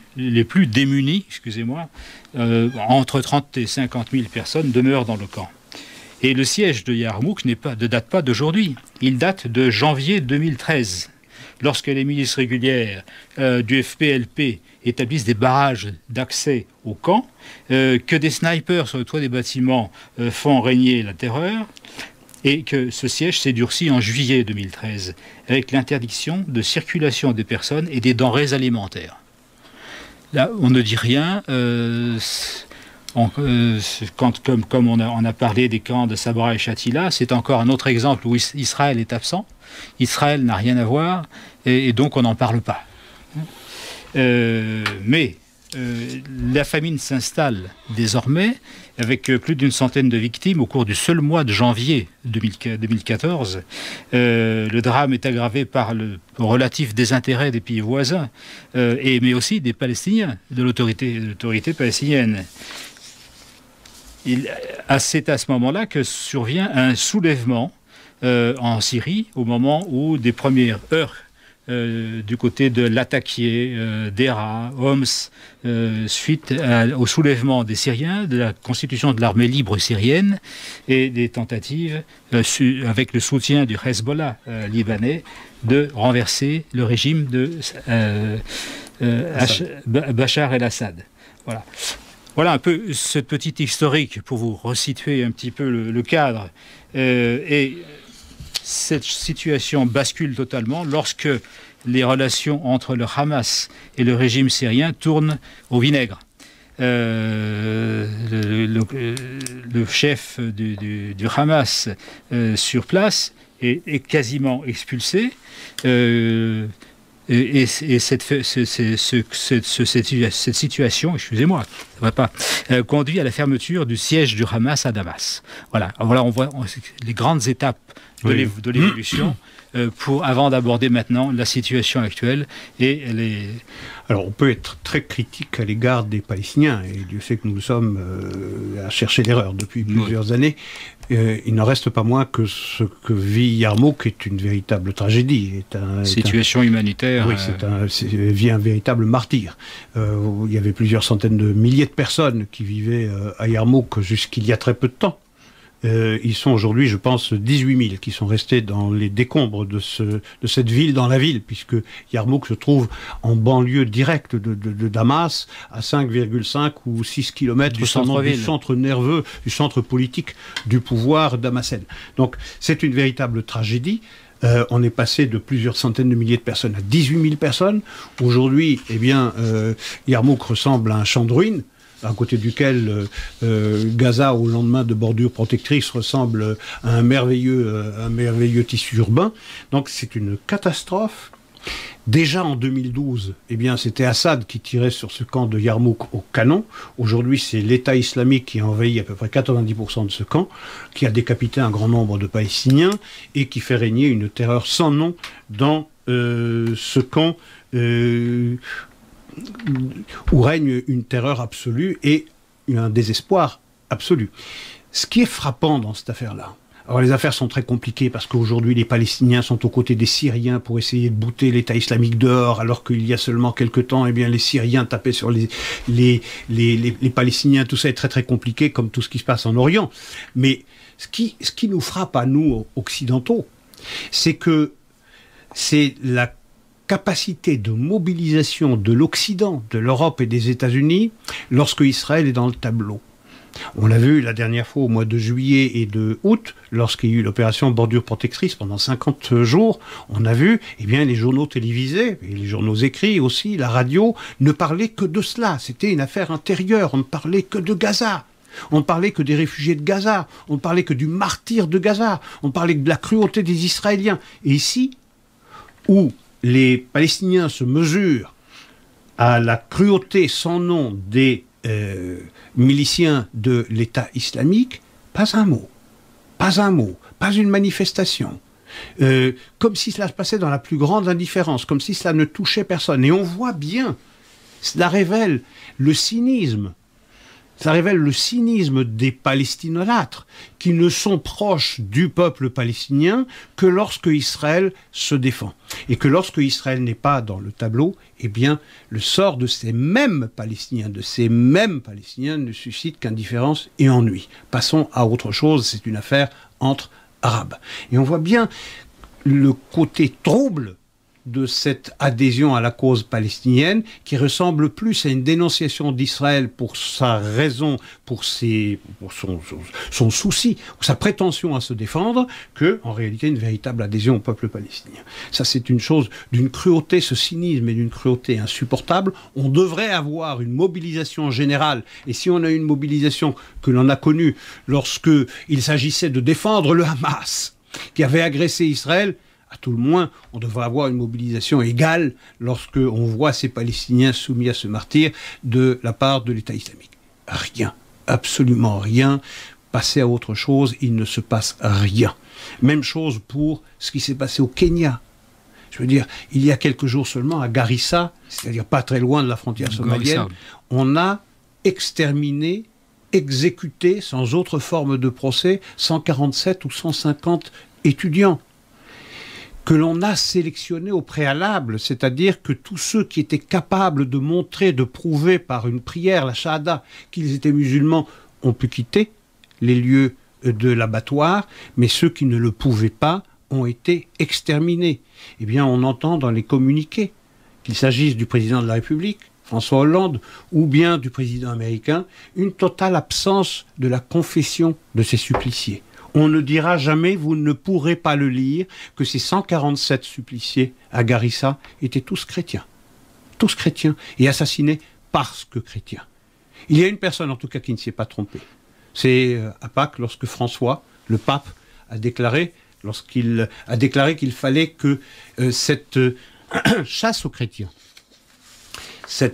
entre 30 et 50 000 personnes demeurent dans le camp. Et le siège de Yarmouk ne date pas d'aujourd'hui, il date de janvier 2013, lorsque les milices régulières du FPLP établissent des barrages d'accès au camp, que des snipers sur le toit des bâtiments font régner la terreur, et que ce siège s'est durci en juillet 2013, avec l'interdiction de circulation des personnes et des denrées alimentaires. Là, on ne dit rien. Comme on a parlé des camps de Sabra et Shatila, c'est encore un autre exemple où Israël est absent. Israël n'a rien à voir, et donc on n'en parle pas. Mais la famine s'installe désormais, avec plus d'une centaine de victimes au cours du seul mois de janvier 2014. Le drame est aggravé par le relatif désintérêt des pays voisins, mais aussi des Palestiniens, de l'autorité palestinienne. C'est à ce moment-là que survient un soulèvement en Syrie, au moment où des premières heures du côté de Latakié, Deraa, Homs, suite au soulèvement des Syriens, de la constitution de l'armée libre syrienne et des tentatives, avec le soutien du Hezbollah libanais, de renverser le régime de Bachar el-Assad. Voilà. Voilà un peu ce petit historique pour vous resituer un petit peu le cadre. Et cette situation bascule totalement lorsque les relations entre le Hamas et le régime syrien tournent au vinaigre. Le chef du Hamas sur place est quasiment expulsé. Et cette situation, excusez-moi, ça va pas, conduit à la fermeture du siège du Hamas à Damas. Voilà, on voit les grandes étapes de l'évolution avant d'aborder maintenant la situation actuelle Alors on peut être très critique à l'égard des Palestiniens, et du fait que nous sommes à chercher l'erreur depuis plusieurs années. Il n'en reste pas moins que ce que vit Yarmouk est une véritable tragédie. Situation humanitaire. Oui, vit un véritable martyr. Il y avait plusieurs centaines de milliers de personnes qui vivaient à Yarmouk jusqu'il y a très peu de temps. Ils sont aujourd'hui, je pense, 18 000 qui sont restés dans les décombres de cette ville dans la ville, puisque Yarmouk se trouve en banlieue directe de Damas, à 5,5 ou 6 km du centre nerveux, du centre politique du pouvoir damascène. Donc c'est une véritable tragédie. On est passé de plusieurs centaines de milliers de personnes à 18 000 personnes. Aujourd'hui, Yarmouk ressemble à un champ de ruines, à côté duquel Gaza, au lendemain de bordures protectrices, ressemble à un merveilleux tissu urbain. Donc c'est une catastrophe. Déjà en 2012, c'était Assad qui tirait sur ce camp de Yarmouk au canon. Aujourd'hui, c'est l'État islamique qui a envahi à peu près 90% de ce camp, qui a décapité un grand nombre de Palestiniens et qui fait régner une terreur sans nom dans ce camp où règne une terreur absolue et un désespoir absolu. Ce qui est frappant dans cette affaire-là, Alors les affaires sont très compliquées parce qu'aujourd'hui les Palestiniens sont aux côtés des Syriens pour essayer de bouter l'État islamique dehors, alors qu'il y a seulement quelques temps, eh bien les Syriens tapaient sur les Palestiniens. Tout ça est très très compliqué, comme tout ce qui se passe en Orient. Mais ce qui nous frappe à nous occidentaux, c'est que c'est la capacité de mobilisation de l'Occident, de l'Europe et des États-Unis lorsque Israël est dans le tableau. On l'a vu la dernière fois au mois de juillet et de août, lorsqu'il y a eu l'opération Bordure Protectrice pendant 50 jours, on a vu, eh bien, les journaux télévisés, et les journaux écrits aussi, la radio, ne parlaient que de cela. C'était une affaire intérieure, on ne parlait que de Gaza. On ne parlait que des réfugiés de Gaza, on ne parlait que du martyre de Gaza, on parlait de la cruauté des Israéliens. Et ici, où les Palestiniens se mesurent à la cruauté sans nom des miliciens de l'État islamique, pas un mot, pas une manifestation. Comme si cela se passait dans la plus grande indifférence, comme si cela ne touchait personne. Et on voit bien, cela révèle le cynisme. Ça révèle le cynisme des palestinolâtres qui ne sont proches du peuple palestinien que lorsque Israël se défend. Et que lorsque Israël n'est pas dans le tableau, eh bien, le sort de ces mêmes Palestiniens, ne suscite qu'indifférence et ennui. Passons à autre chose, c'est une affaire entre Arabes. Et on voit bien le côté trouble de cette adhésion à la cause palestinienne qui ressemble plus à une dénonciation d'Israël pour sa raison, pour son souci, sa prétention à se défendre, que en réalité une véritable adhésion au peuple palestinien. Ça, c'est une chose d'une cruauté, ce cynisme est d'une cruauté insupportable. On devrait avoir une mobilisation générale, et si on a une mobilisation que l'on a connue lorsque il s'agissait de défendre le Hamas, qui avait agressé Israël, à tout le moins, on devrait avoir une mobilisation égale lorsque on voit ces Palestiniens soumis à ce martyre de la part de l'État islamique. Rien, absolument rien. Passez à autre chose, il ne se passe rien. Même chose pour ce qui s'est passé au Kenya. Je veux dire, il y a quelques jours seulement, à Garissa, c'est-à-dire pas très loin de la frontière somalienne, on a exterminé, exécuté, sans autre forme de procès, 147 ou 150 étudiants que l'on a sélectionnés au préalable, c'est-à-dire que tous ceux qui étaient capables de montrer, de prouver par une prière, la shahada, qu'ils étaient musulmans, ont pu quitter les lieux de l'abattoir, mais ceux qui ne le pouvaient pas ont été exterminés. Eh bien, on entend dans les communiqués, qu'il s'agisse du président de la République, François Hollande, ou bien du président américain, une totale absence de la confession de ces suppliciés. On ne dira jamais, vous ne pourrez pas le lire, que ces 147 suppliciés à Garissa étaient tous chrétiens, et assassinés parce que chrétiens. Il y a une personne, en tout cas, qui ne s'y est pas trompée. C'est à Pâques, lorsque François, le pape, a déclaré qu'il fallait que cette chasse aux chrétiens, ce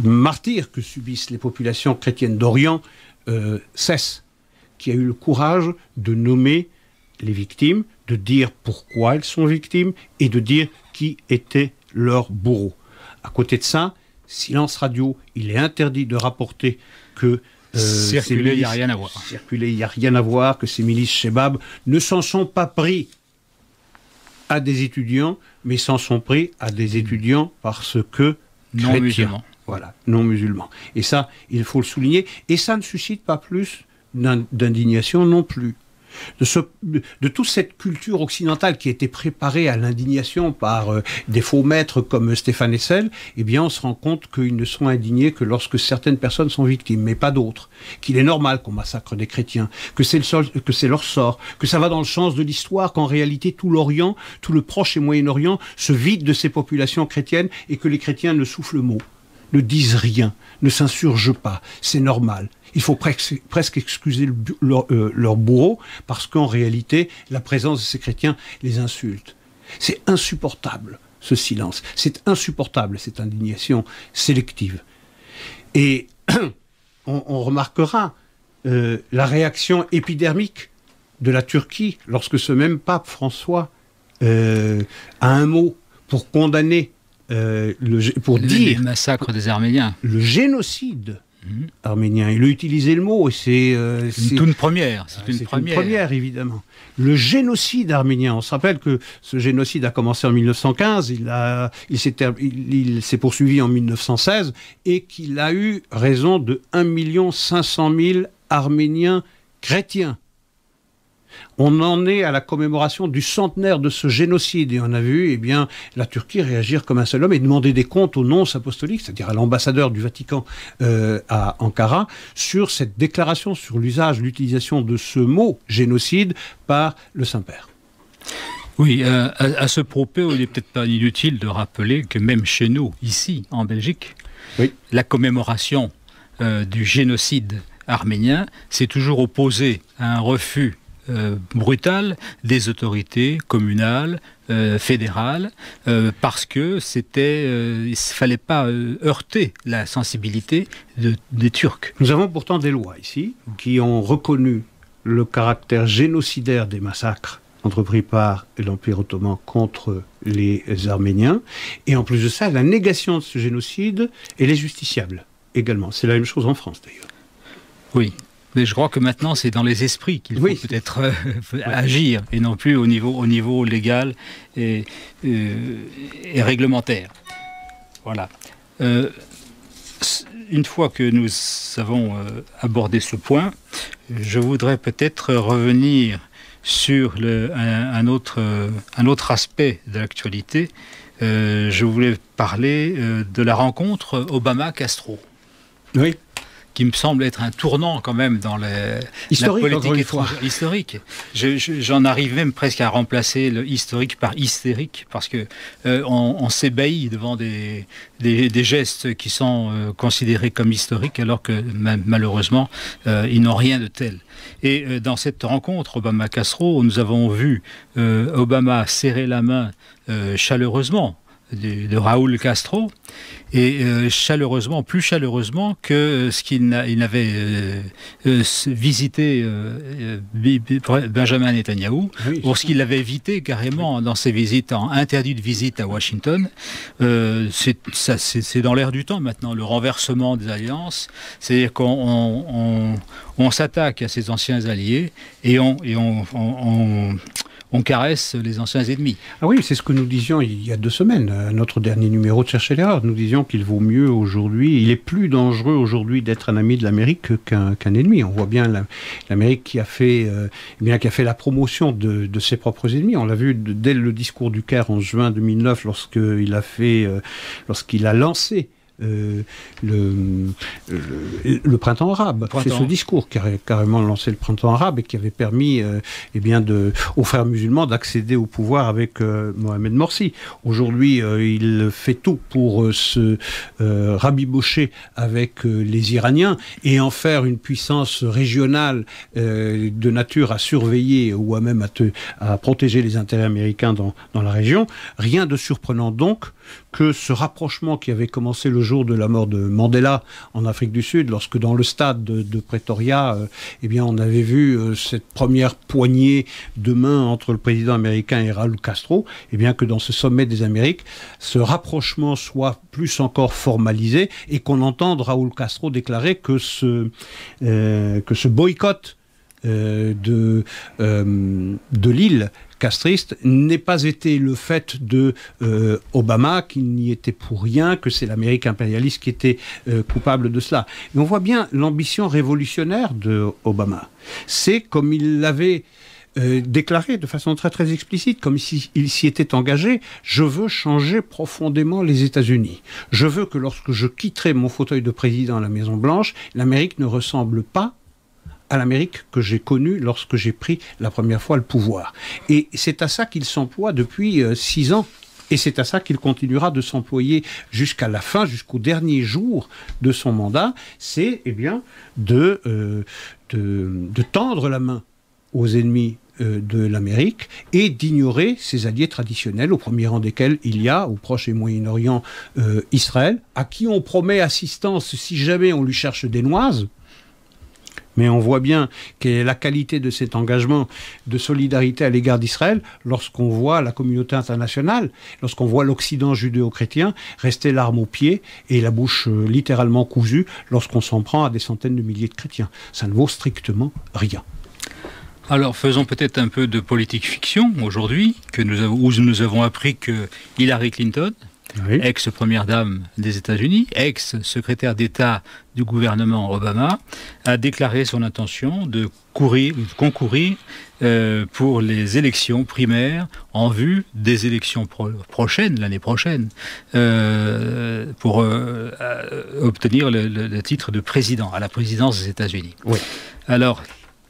martyre que subissent les populations chrétiennes d'Orient, cesse, qui a eu le courage de nommer les victimes, de dire pourquoi elles sont victimes et de dire qui était leur bourreau. À côté de ça, silence radio, il est interdit de rapporter que circuler, il n'y a rien à voir. Circuler, il n'y a rien à voir, que ces milices Chebab ne s'en sont pas pris à des étudiants, mais s'en sont pris à des étudiants parce que non musulmans. Voilà, non musulmans. Et ça, il faut le souligner. Et ça ne suscite pas plus d'indignation non plus. De toute cette culture occidentale qui a été préparée à l'indignation par des faux maîtres comme Stéphane Hessel, eh bien, on se rend compte qu'ils ne sont indignés que lorsque certaines personnes sont victimes, mais pas d'autres. Qu'il est normal qu'on massacre des chrétiens, que c'est leur sort, que ça va dans le sens de l'histoire, qu'en réalité tout l'Orient, tout le Proche et Moyen-Orient se vide de ces populations chrétiennes et que les chrétiens ne soufflent mot, ne disent rien, ne s'insurgent pas. C'est normal. Il faut presque excuser leur bourreau parce qu'en réalité, la présence de ces chrétiens les insulte. C'est insupportable, ce silence. C'est insupportable, cette indignation sélective. Et on remarquera la réaction épidermique de la Turquie lorsque ce même pape François a un mot pour condamner, pour dire le massacre des Arméniens, le génocide arménien. Il a utilisé le mot, et c'est une première. C'est une première, évidemment. Le génocide arménien. On se rappelle que ce génocide a commencé en 1915, il s'est poursuivi en 1916, et qu'il a eu raison de 1 500 000 Arméniens chrétiens. On en est à la commémoration du centenaire de ce génocide, et on a vu la Turquie réagir comme un seul homme et demander des comptes au nonce apostolique, c'est-à-dire à l'ambassadeur du Vatican à Ankara, sur cette déclaration, sur l'utilisation de ce mot génocide par le Saint-Père. Oui, à ce propos, il n'est peut-être pas inutile de rappeler que même chez nous, ici, en Belgique, la commémoration du génocide arménien s'est toujours opposée à un refus brutal des autorités communales, fédérales, parce que il ne fallait pas heurter la sensibilité des Turcs. Nous avons pourtant des lois ici qui ont reconnu le caractère génocidaire des massacres entrepris par l'Empire ottoman contre les Arméniens, et en plus de ça, la négation de ce génocide, elle est justiciable également. C'est la même chose en France d'ailleurs. Oui. Mais je crois que maintenant, c'est dans les esprits qu'il faut peut-être agir, et non plus au niveau légal et réglementaire. Voilà. Une fois que nous avons abordé ce point, je voudrais peut-être revenir sur un autre aspect de l'actualité. Je voulais parler de la rencontre Obama-Castro. Oui. Qui me semble être un tournant quand même dans la politique étrangère historique. J'en arrive même presque à remplacer le historique par hystérique, parce que on s'ébahit devant des gestes qui sont considérés comme historiques, alors que malheureusement ils n'ont rien de tel. Et dans cette rencontre Obama-Castro, nous avons vu Obama serrer la main chaleureusement de Raúl Castro, et plus chaleureusement que ce qu'il n'avait visité Benjamin Netanyahou, pour ce qu'il avait évité carrément dans ses visites, en interdit de visite à Washington. C'est dans l'air du temps maintenant, le renversement des alliances, c'est-à-dire qu'on s'attaque à ses anciens alliés et on caresse les anciens ennemis. Ah oui, c'est ce que nous disions il y a 2 semaines, à notre dernier numéro de Chercher l'erreur. Nous disions qu'il vaut mieux aujourd'hui, il est plus dangereux aujourd'hui d'être un ami de l'Amérique qu'un ennemi. On voit bien l'Amérique qui a fait la promotion de ses propres ennemis. On l'a vu dès le discours du Caire en juin 2009, lorsqu'il a lancé le printemps arabe. C'est ce discours qui a carrément lancé le printemps arabe et qui avait permis aux frères musulmans d'accéder au pouvoir avec Mohamed Morsi. Aujourd'hui, il fait tout pour se rabibocher avec les Iraniens et en faire une puissance régionale de nature à surveiller ou à même à protéger les intérêts américains dans la région. Rien de surprenant donc que ce rapprochement qui avait commencé le jour de la mort de Mandela en Afrique du Sud, lorsque dans le stade de Pretoria, on avait vu cette première poignée de main entre le président américain et Raúl Castro, que dans ce sommet des Amériques, ce rapprochement soit plus encore formalisé et qu'on entende Raúl Castro déclarer que ce boycott de l'île castriste n'ait pas été le fait de Obama, qu'il n'y était pour rien, que c'est l'Amérique impérialiste qui était coupable de cela. Et on voit bien l'ambition révolutionnaire de Obama. C'est comme il l'avait déclaré de façon très très explicite, comme s'il s'y était engagé: je veux changer profondément les États-Unis. Je veux que lorsque je quitterai mon fauteuil de président à la Maison-Blanche, l'Amérique ne ressemble pas à l'Amérique que j'ai connue lorsque j'ai pris la première fois le pouvoir. Et c'est à ça qu'il s'emploie depuis 6 ans. Et c'est à ça qu'il continuera de s'employer jusqu'à la fin, jusqu'au dernier jour de son mandat. C'est de tendre la main aux ennemis de l'Amérique et d'ignorer ses alliés traditionnels, au premier rang desquels il y a, au Proche et Moyen-Orient, Israël, à qui on promet assistance si jamais on lui cherche des noises. Mais on voit bien quelle est la qualité de cet engagement de solidarité à l'égard d'Israël lorsqu'on voit la communauté internationale, lorsqu'on voit l'Occident judéo-chrétien rester l'arme au pied et la bouche littéralement cousue lorsqu'on s'en prend à des centaines de milliers de chrétiens. Ça ne vaut strictement rien. Alors faisons peut-être un peu de politique fiction aujourd'hui, où nous avons appris que Hillary Clinton, oui, ex-première dame des États-Unis, ex-secrétaire d'État du gouvernement Obama, a déclaré son intention de concourir pour les élections primaires en vue des élections prochaines, l'année prochaine, pour obtenir le titre de président à la présidence des États-Unis. Oui. Alors,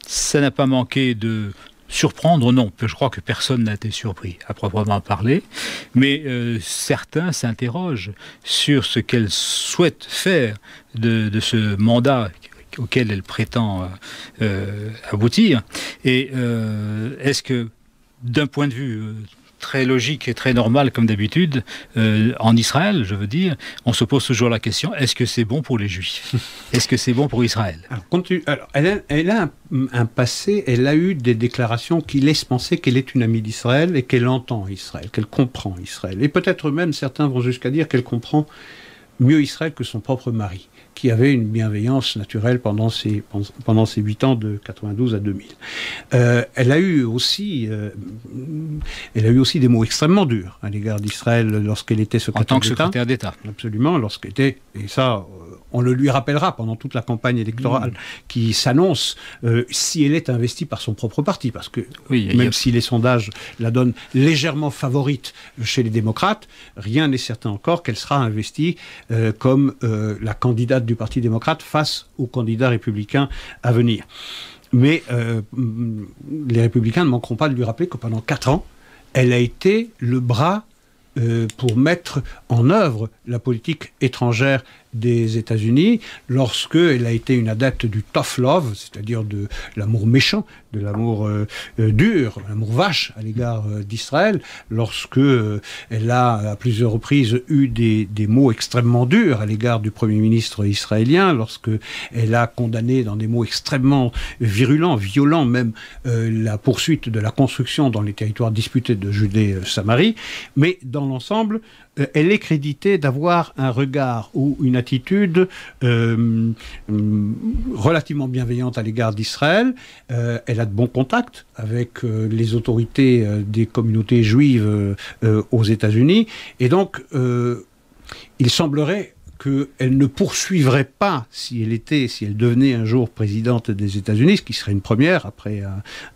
ça n'a pas manqué de surprendre, non, je crois que personne n'a été surpris à proprement parler, mais certains s'interrogent sur ce qu'elle souhaite faire de ce mandat auquel elle prétend aboutir. Et est-ce que, d'un point de vue très logique et très normal comme d'habitude, en Israël, je veux dire, on se pose toujours la question, est-ce que c'est bon pour les Juifs? Est-ce que c'est bon pour Israël? Alors, elle a un passé, elle a eu des déclarations qui laissent penser qu'elle est une amie d'Israël et qu'elle entend Israël, qu'elle comprend Israël. Et peut-être même, certains vont jusqu'à dire qu'elle comprend mieux Israël que son propre mari, qui avait une bienveillance naturelle pendant ses 8 ans de 92 à 2000. Elle a eu aussi des mots extrêmement durs à l'égard d'Israël lorsqu'elle était secrétaire d'État. En tant que secrétaire d'État. Absolument, lorsqu'elle était, et ça, on le lui rappellera pendant toute la campagne électorale qui s'annonce, si elle est investie par son propre parti, parce que même si les sondages la donnent légèrement favorite chez les démocrates, rien n'est certain encore qu'elle sera investie comme la candidate du Parti démocrate face aux candidats républicains à venir. Mais les républicains ne manqueront pas de lui rappeler que pendant 4 ans, elle a été le bras pour mettre en œuvre la politique étrangère des États-Unis, lorsqu'elle a été une adepte du tough love, c'est-à-dire de l'amour méchant, de l'amour dur, l'amour vache à l'égard d'Israël, lorsque elle a à plusieurs reprises eu des mots extrêmement durs à l'égard du Premier ministre israélien, lorsque elle a condamné dans des mots extrêmement virulents, violents même, la poursuite de la construction dans les territoires disputés de Judée-Samarie, mais dans l'ensemble, elle est créditée d'avoir un regard ou une attitude relativement bienveillante à l'égard d'Israël. Elle a de bons contacts avec les autorités des communautés juives aux États-Unis. Et donc, il semblerait qu'elle ne poursuivrait pas, si elle devenait un jour présidente des États-Unis, ce qui serait une première, après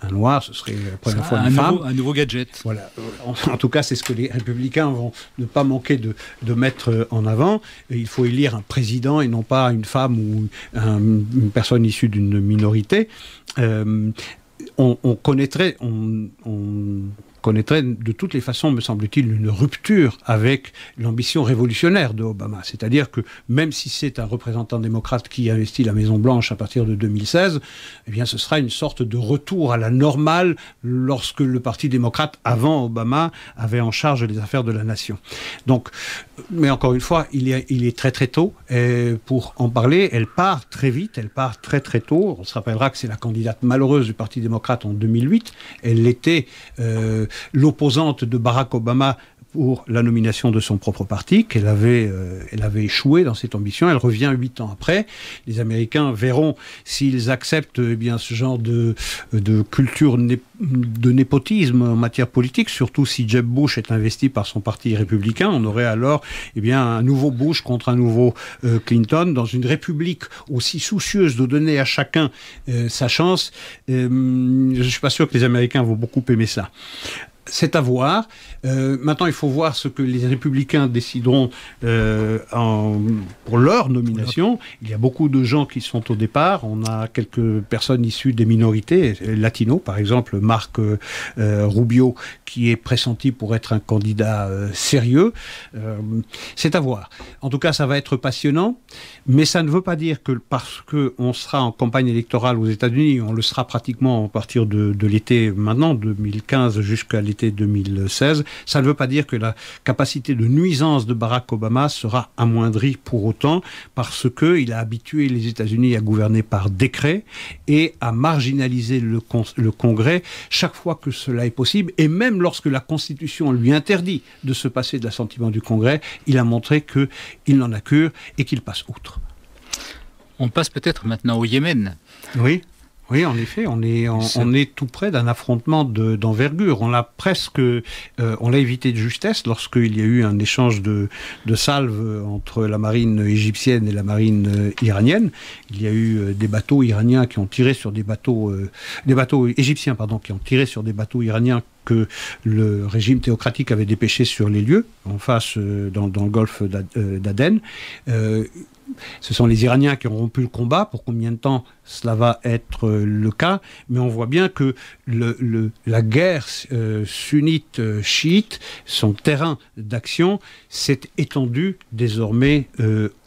un noir, ce serait la première fois une femme. Un nouveau gadget. Voilà. En tout cas, c'est ce que les républicains vont ne pas manquer de mettre en avant. Et il faut élire un président et non pas une femme ou une personne issue d'une minorité. On connaîtrait de toutes les façons, me semble-t-il, une rupture avec l'ambition révolutionnaire de Obama. C'est-à-dire que même si c'est un représentant démocrate qui investit la Maison-Blanche à partir de 2016, eh bien ce sera une sorte de retour à la normale lorsque le Parti démocrate, avant Obama, avait en charge les affaires de la nation. Donc, mais encore une fois, il est très très tôt pour en parler. Elle part très vite, elle part très très tôt. On se rappellera que c'est la candidate malheureuse du Parti démocrate en 2008. Elle était l'opposante de Barack Obama pour la nomination de son propre parti, elle avait échoué dans cette ambition. Elle revient 8 ans après. Les Américains verront s'ils acceptent ce genre de culture de népotisme en matière politique, surtout si Jeb Bush est investi par son parti républicain. On aurait alors un nouveau Bush contre un nouveau Clinton dans une république aussi soucieuse de donner à chacun sa chance. Je ne suis pas sûr que les Américains vont beaucoup aimer ça. C'est à voir. Maintenant, il faut voir ce que les républicains décideront pour leur nomination. Il y a beaucoup de gens qui sont au départ. On a quelques personnes issues des minorités, latinos, par exemple Marc Rubio, qui est pressenti pour être un candidat sérieux. C'est à voir. En tout cas, ça va être passionnant, mais ça ne veut pas dire que parce qu'on sera en campagne électorale aux États-Unis, on le sera pratiquement à partir de l'été maintenant, 2015 jusqu'à l'été l'été 2016. Ça ne veut pas dire que la capacité de nuisance de Barack Obama sera amoindrie pour autant, parce qu'il a habitué les États-Unis à gouverner par décret et à marginaliser le Congrès chaque fois que cela est possible. Et même lorsque la Constitution lui interdit de se passer de l'assentiment du Congrès, il a montré qu'il n'en a cure et qu'il passe outre. On passe peut-être maintenant au Yémen. Oui. Oui, en effet, on est tout près d'un affrontement d'envergure. On l'a évité de justesse lorsqu'il y a eu un échange de salves entre la marine égyptienne et la marine iranienne. Il y a eu des bateaux iraniens qui ont tiré sur des bateaux égyptiens, qui ont tiré sur des bateaux iraniens que le régime théocratique avait dépêchés sur les lieux, en face, dans le golfe d'Aden. Ce sont les Iraniens qui ont rompu le combat. Pour combien de temps cela va être le cas? Mais on voit bien que la guerre sunnite-chiite, son terrain d'action, s'est étendu désormais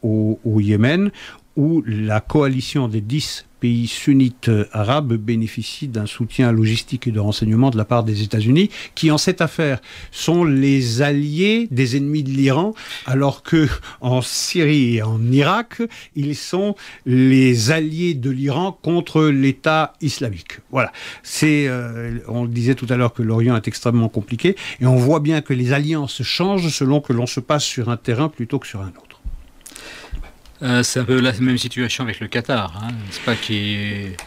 au Yémen, où la coalition des 10 pays sunnites arabes bénéficie d'un soutien logistique et de renseignement de la part des États-Unis, qui en cette affaire sont les alliés des ennemis de l'Iran, alors que en Syrie et en Irak, ils sont les alliés de l'Iran contre l'État islamique. Voilà. On le disait tout à l'heure que l'Orient est extrêmement compliqué, et on voit bien que les alliances changent selon que l'on se passe sur un terrain plutôt que sur un autre. C'est un peu la même situation avec le Qatar, n'est-ce pas,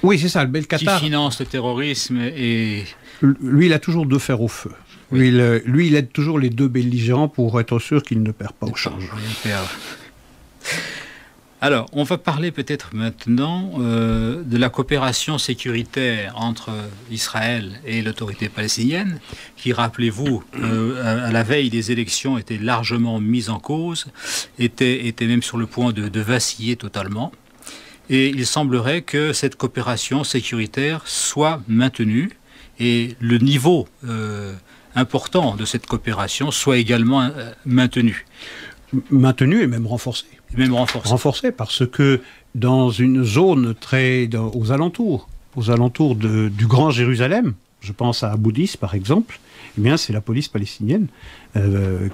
oui, c'est ça, le Qatar, qui finance le terrorisme et... Lui, il a toujours deux fers au feu. Oui. Lui, il aide toujours les deux belligérants pour être sûr qu'il ne perd pas au change. Alors, on va parler peut-être maintenant de la coopération sécuritaire entre Israël et l'autorité palestinienne, qui, rappelez-vous, à la veille des élections, était largement mise en cause, était même sur le point de vaciller totalement. Et il semblerait que cette coopération sécuritaire soit maintenue et le niveau important de cette coopération soit également maintenu. Maintenu et même renforcé. Renforcé parce que dans une zone aux alentours du Grand Jérusalem, je pense à Abu Dis par exemple, eh bien c'est la police palestinienne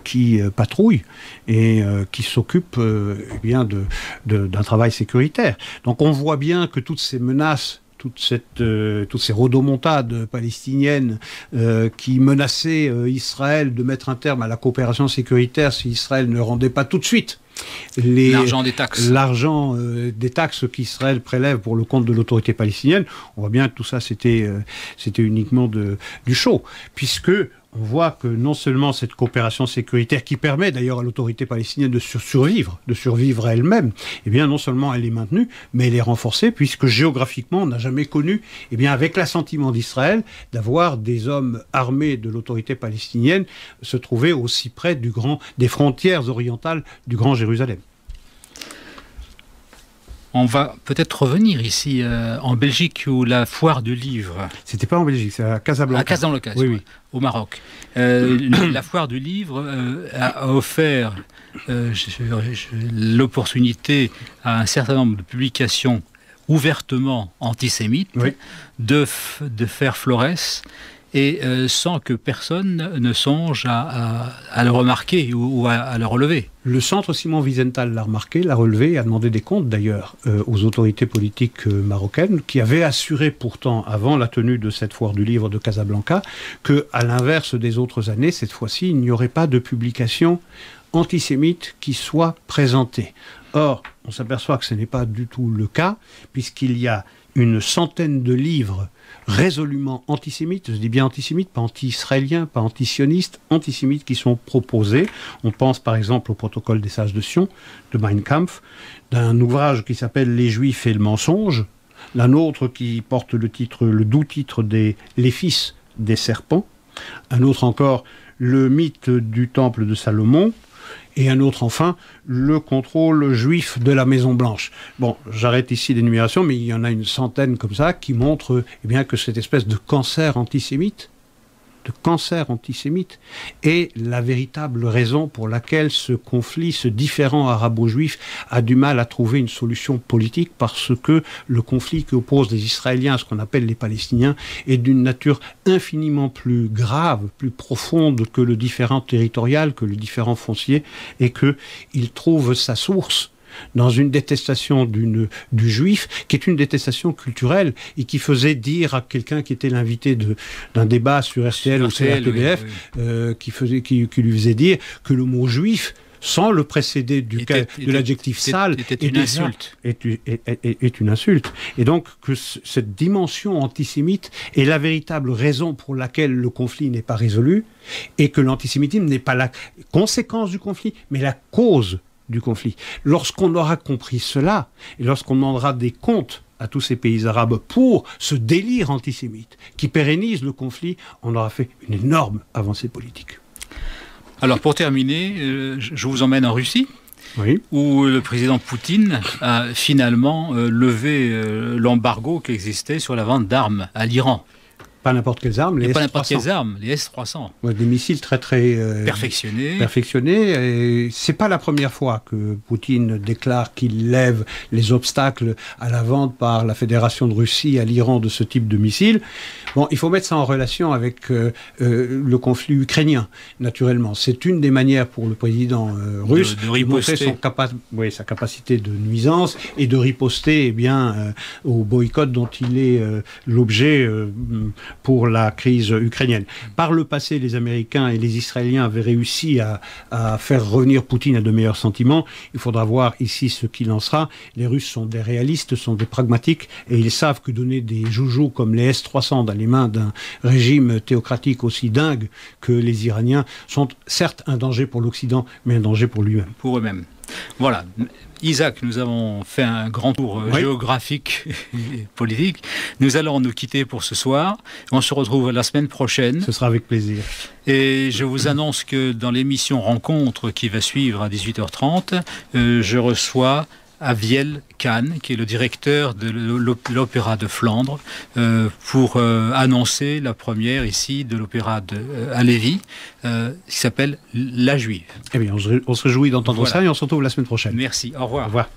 qui patrouille et qui s'occupe d'un travail sécuritaire. Donc on voit bien que toutes ces menaces, toutes ces rodomontades palestiniennes qui menaçaient Israël de mettre un terme à la coopération sécuritaire si Israël ne rendait pas tout de suite l'argent des taxes qu'Israël prélève pour le compte de l'autorité palestinienne. On voit bien que tout ça c'était uniquement du show, puisque on voit que non seulement cette coopération sécuritaire qui permet d'ailleurs à l'autorité palestinienne de survivre à elle-même, eh bien non seulement elle est maintenue, mais elle est renforcée, puisque géographiquement on n'a jamais connu, eh bien avec l'assentiment d'Israël, d'avoir des hommes armés de l'autorité palestinienne se trouver aussi près des frontières orientales du Grand Jérusalem. On va peut-être revenir ici en Belgique, où la foire du livre... C'était pas en Belgique, c'est à Casablanca. À Casablanca, oui. Au Maroc. La foire du livre a offert l'opportunité à un certain nombre de publications ouvertement antisémites de faire florès, et sans que personne ne songe à le remarquer ou à le relever. Le centre Simon Wiesenthal l'a remarqué, l'a relevé et a demandé des comptes d'ailleurs aux autorités politiques marocaines, qui avaient assuré pourtant, avant la tenue de cette foire du livre de Casablanca, qu'à l'inverse des autres années, cette fois-ci, il n'y aurait pas de publication antisémite qui soit présentée. Or, on s'aperçoit que ce n'est pas du tout le cas, puisqu'il y a une centaine de livres résolument antisémites, je dis bien antisémites, pas anti-israéliens, pas anti-sionistes, antisémites qui sont proposés. On pense par exemple au protocole des sages de Sion, de Mein Kampf, d'un ouvrage qui s'appelle Les Juifs et le mensonge, d'un autre qui porte le doux titre des Les fils des serpents, un autre encore, Le mythe du temple de Salomon, et un autre enfin, Le contrôle juif de la Maison Blanche. Bon, j'arrête ici l'énumération, mais il y en a une centaine comme ça qui montrent que cette espèce de cancer antisémite de cancer antisémite, est la véritable raison pour laquelle ce conflit, ce différend arabo-juif a du mal à trouver une solution politique, parce que le conflit qui oppose les Israéliens à ce qu'on appelle les Palestiniens est d'une nature infiniment plus grave, plus profonde que le différend territorial, que le différend foncier, et qu'il trouve sa source dans une détestation du juif, qui est une détestation culturelle, et qui faisait dire à quelqu'un qui était l'invité d'un débat sur RTL ou sur RTBF, qui lui faisait dire que le mot juif, sans le précéder de l'adjectif sale, est une insulte. Est une insulte. Et donc que cette dimension antisémite est la véritable raison pour laquelle le conflit n'est pas résolu, et que l'antisémitisme n'est pas la conséquence du conflit, mais la cause du conflit. Lorsqu'on aura compris cela, et lorsqu'on demandera des comptes à tous ces pays arabes pour ce délire antisémite qui pérennise le conflit, on aura fait une énorme avancée politique. Alors pour terminer, je vous emmène en Russie, oui, où le président Poutine a finalement levé l'embargo qui existait sur la vente d'armes à l'Iran. Pas n'importe quelles armes, les S-300. Pas n'importe quelles armes, les S-300. Ouais, des missiles très perfectionnés. Et c'est pas la première fois que Poutine déclare qu'il lève les obstacles à la vente par la Fédération de Russie à l'Iran de ce type de missiles. Bon, il faut mettre ça en relation avec le conflit ukrainien, naturellement. C'est une des manières pour le président russe de montrer sa capacité de nuisance et de riposter au boycott dont il est l'objet pour la crise ukrainienne. Par le passé, les Américains et les Israéliens avaient réussi à faire revenir Poutine à de meilleurs sentiments. Il faudra voir ici ce qu'il en sera. Les Russes sont des réalistes, sont des pragmatiques, et ils savent que donner des joujoux comme les S-300 dans les mains d'un régime théocratique aussi dingue que les Iraniens sont certes un danger pour l'Occident, mais un danger pour lui-même. Pour eux-mêmes. Voilà. Isaac, nous avons fait un grand tour géographique et politique. Nous allons nous quitter pour ce soir. On se retrouve la semaine prochaine. Ce sera avec plaisir. Et je vous annonce que dans l'émission Rencontre qui va suivre à 18h30, je reçois Aviel Kahn, qui est le directeur de l'Opéra de Flandre, pour annoncer la première ici de l'Opéra à Lévis, qui s'appelle La Juive. Eh bien, on se réjouit d'entendre ça, et on se retrouve la semaine prochaine. Merci, au revoir. Au revoir.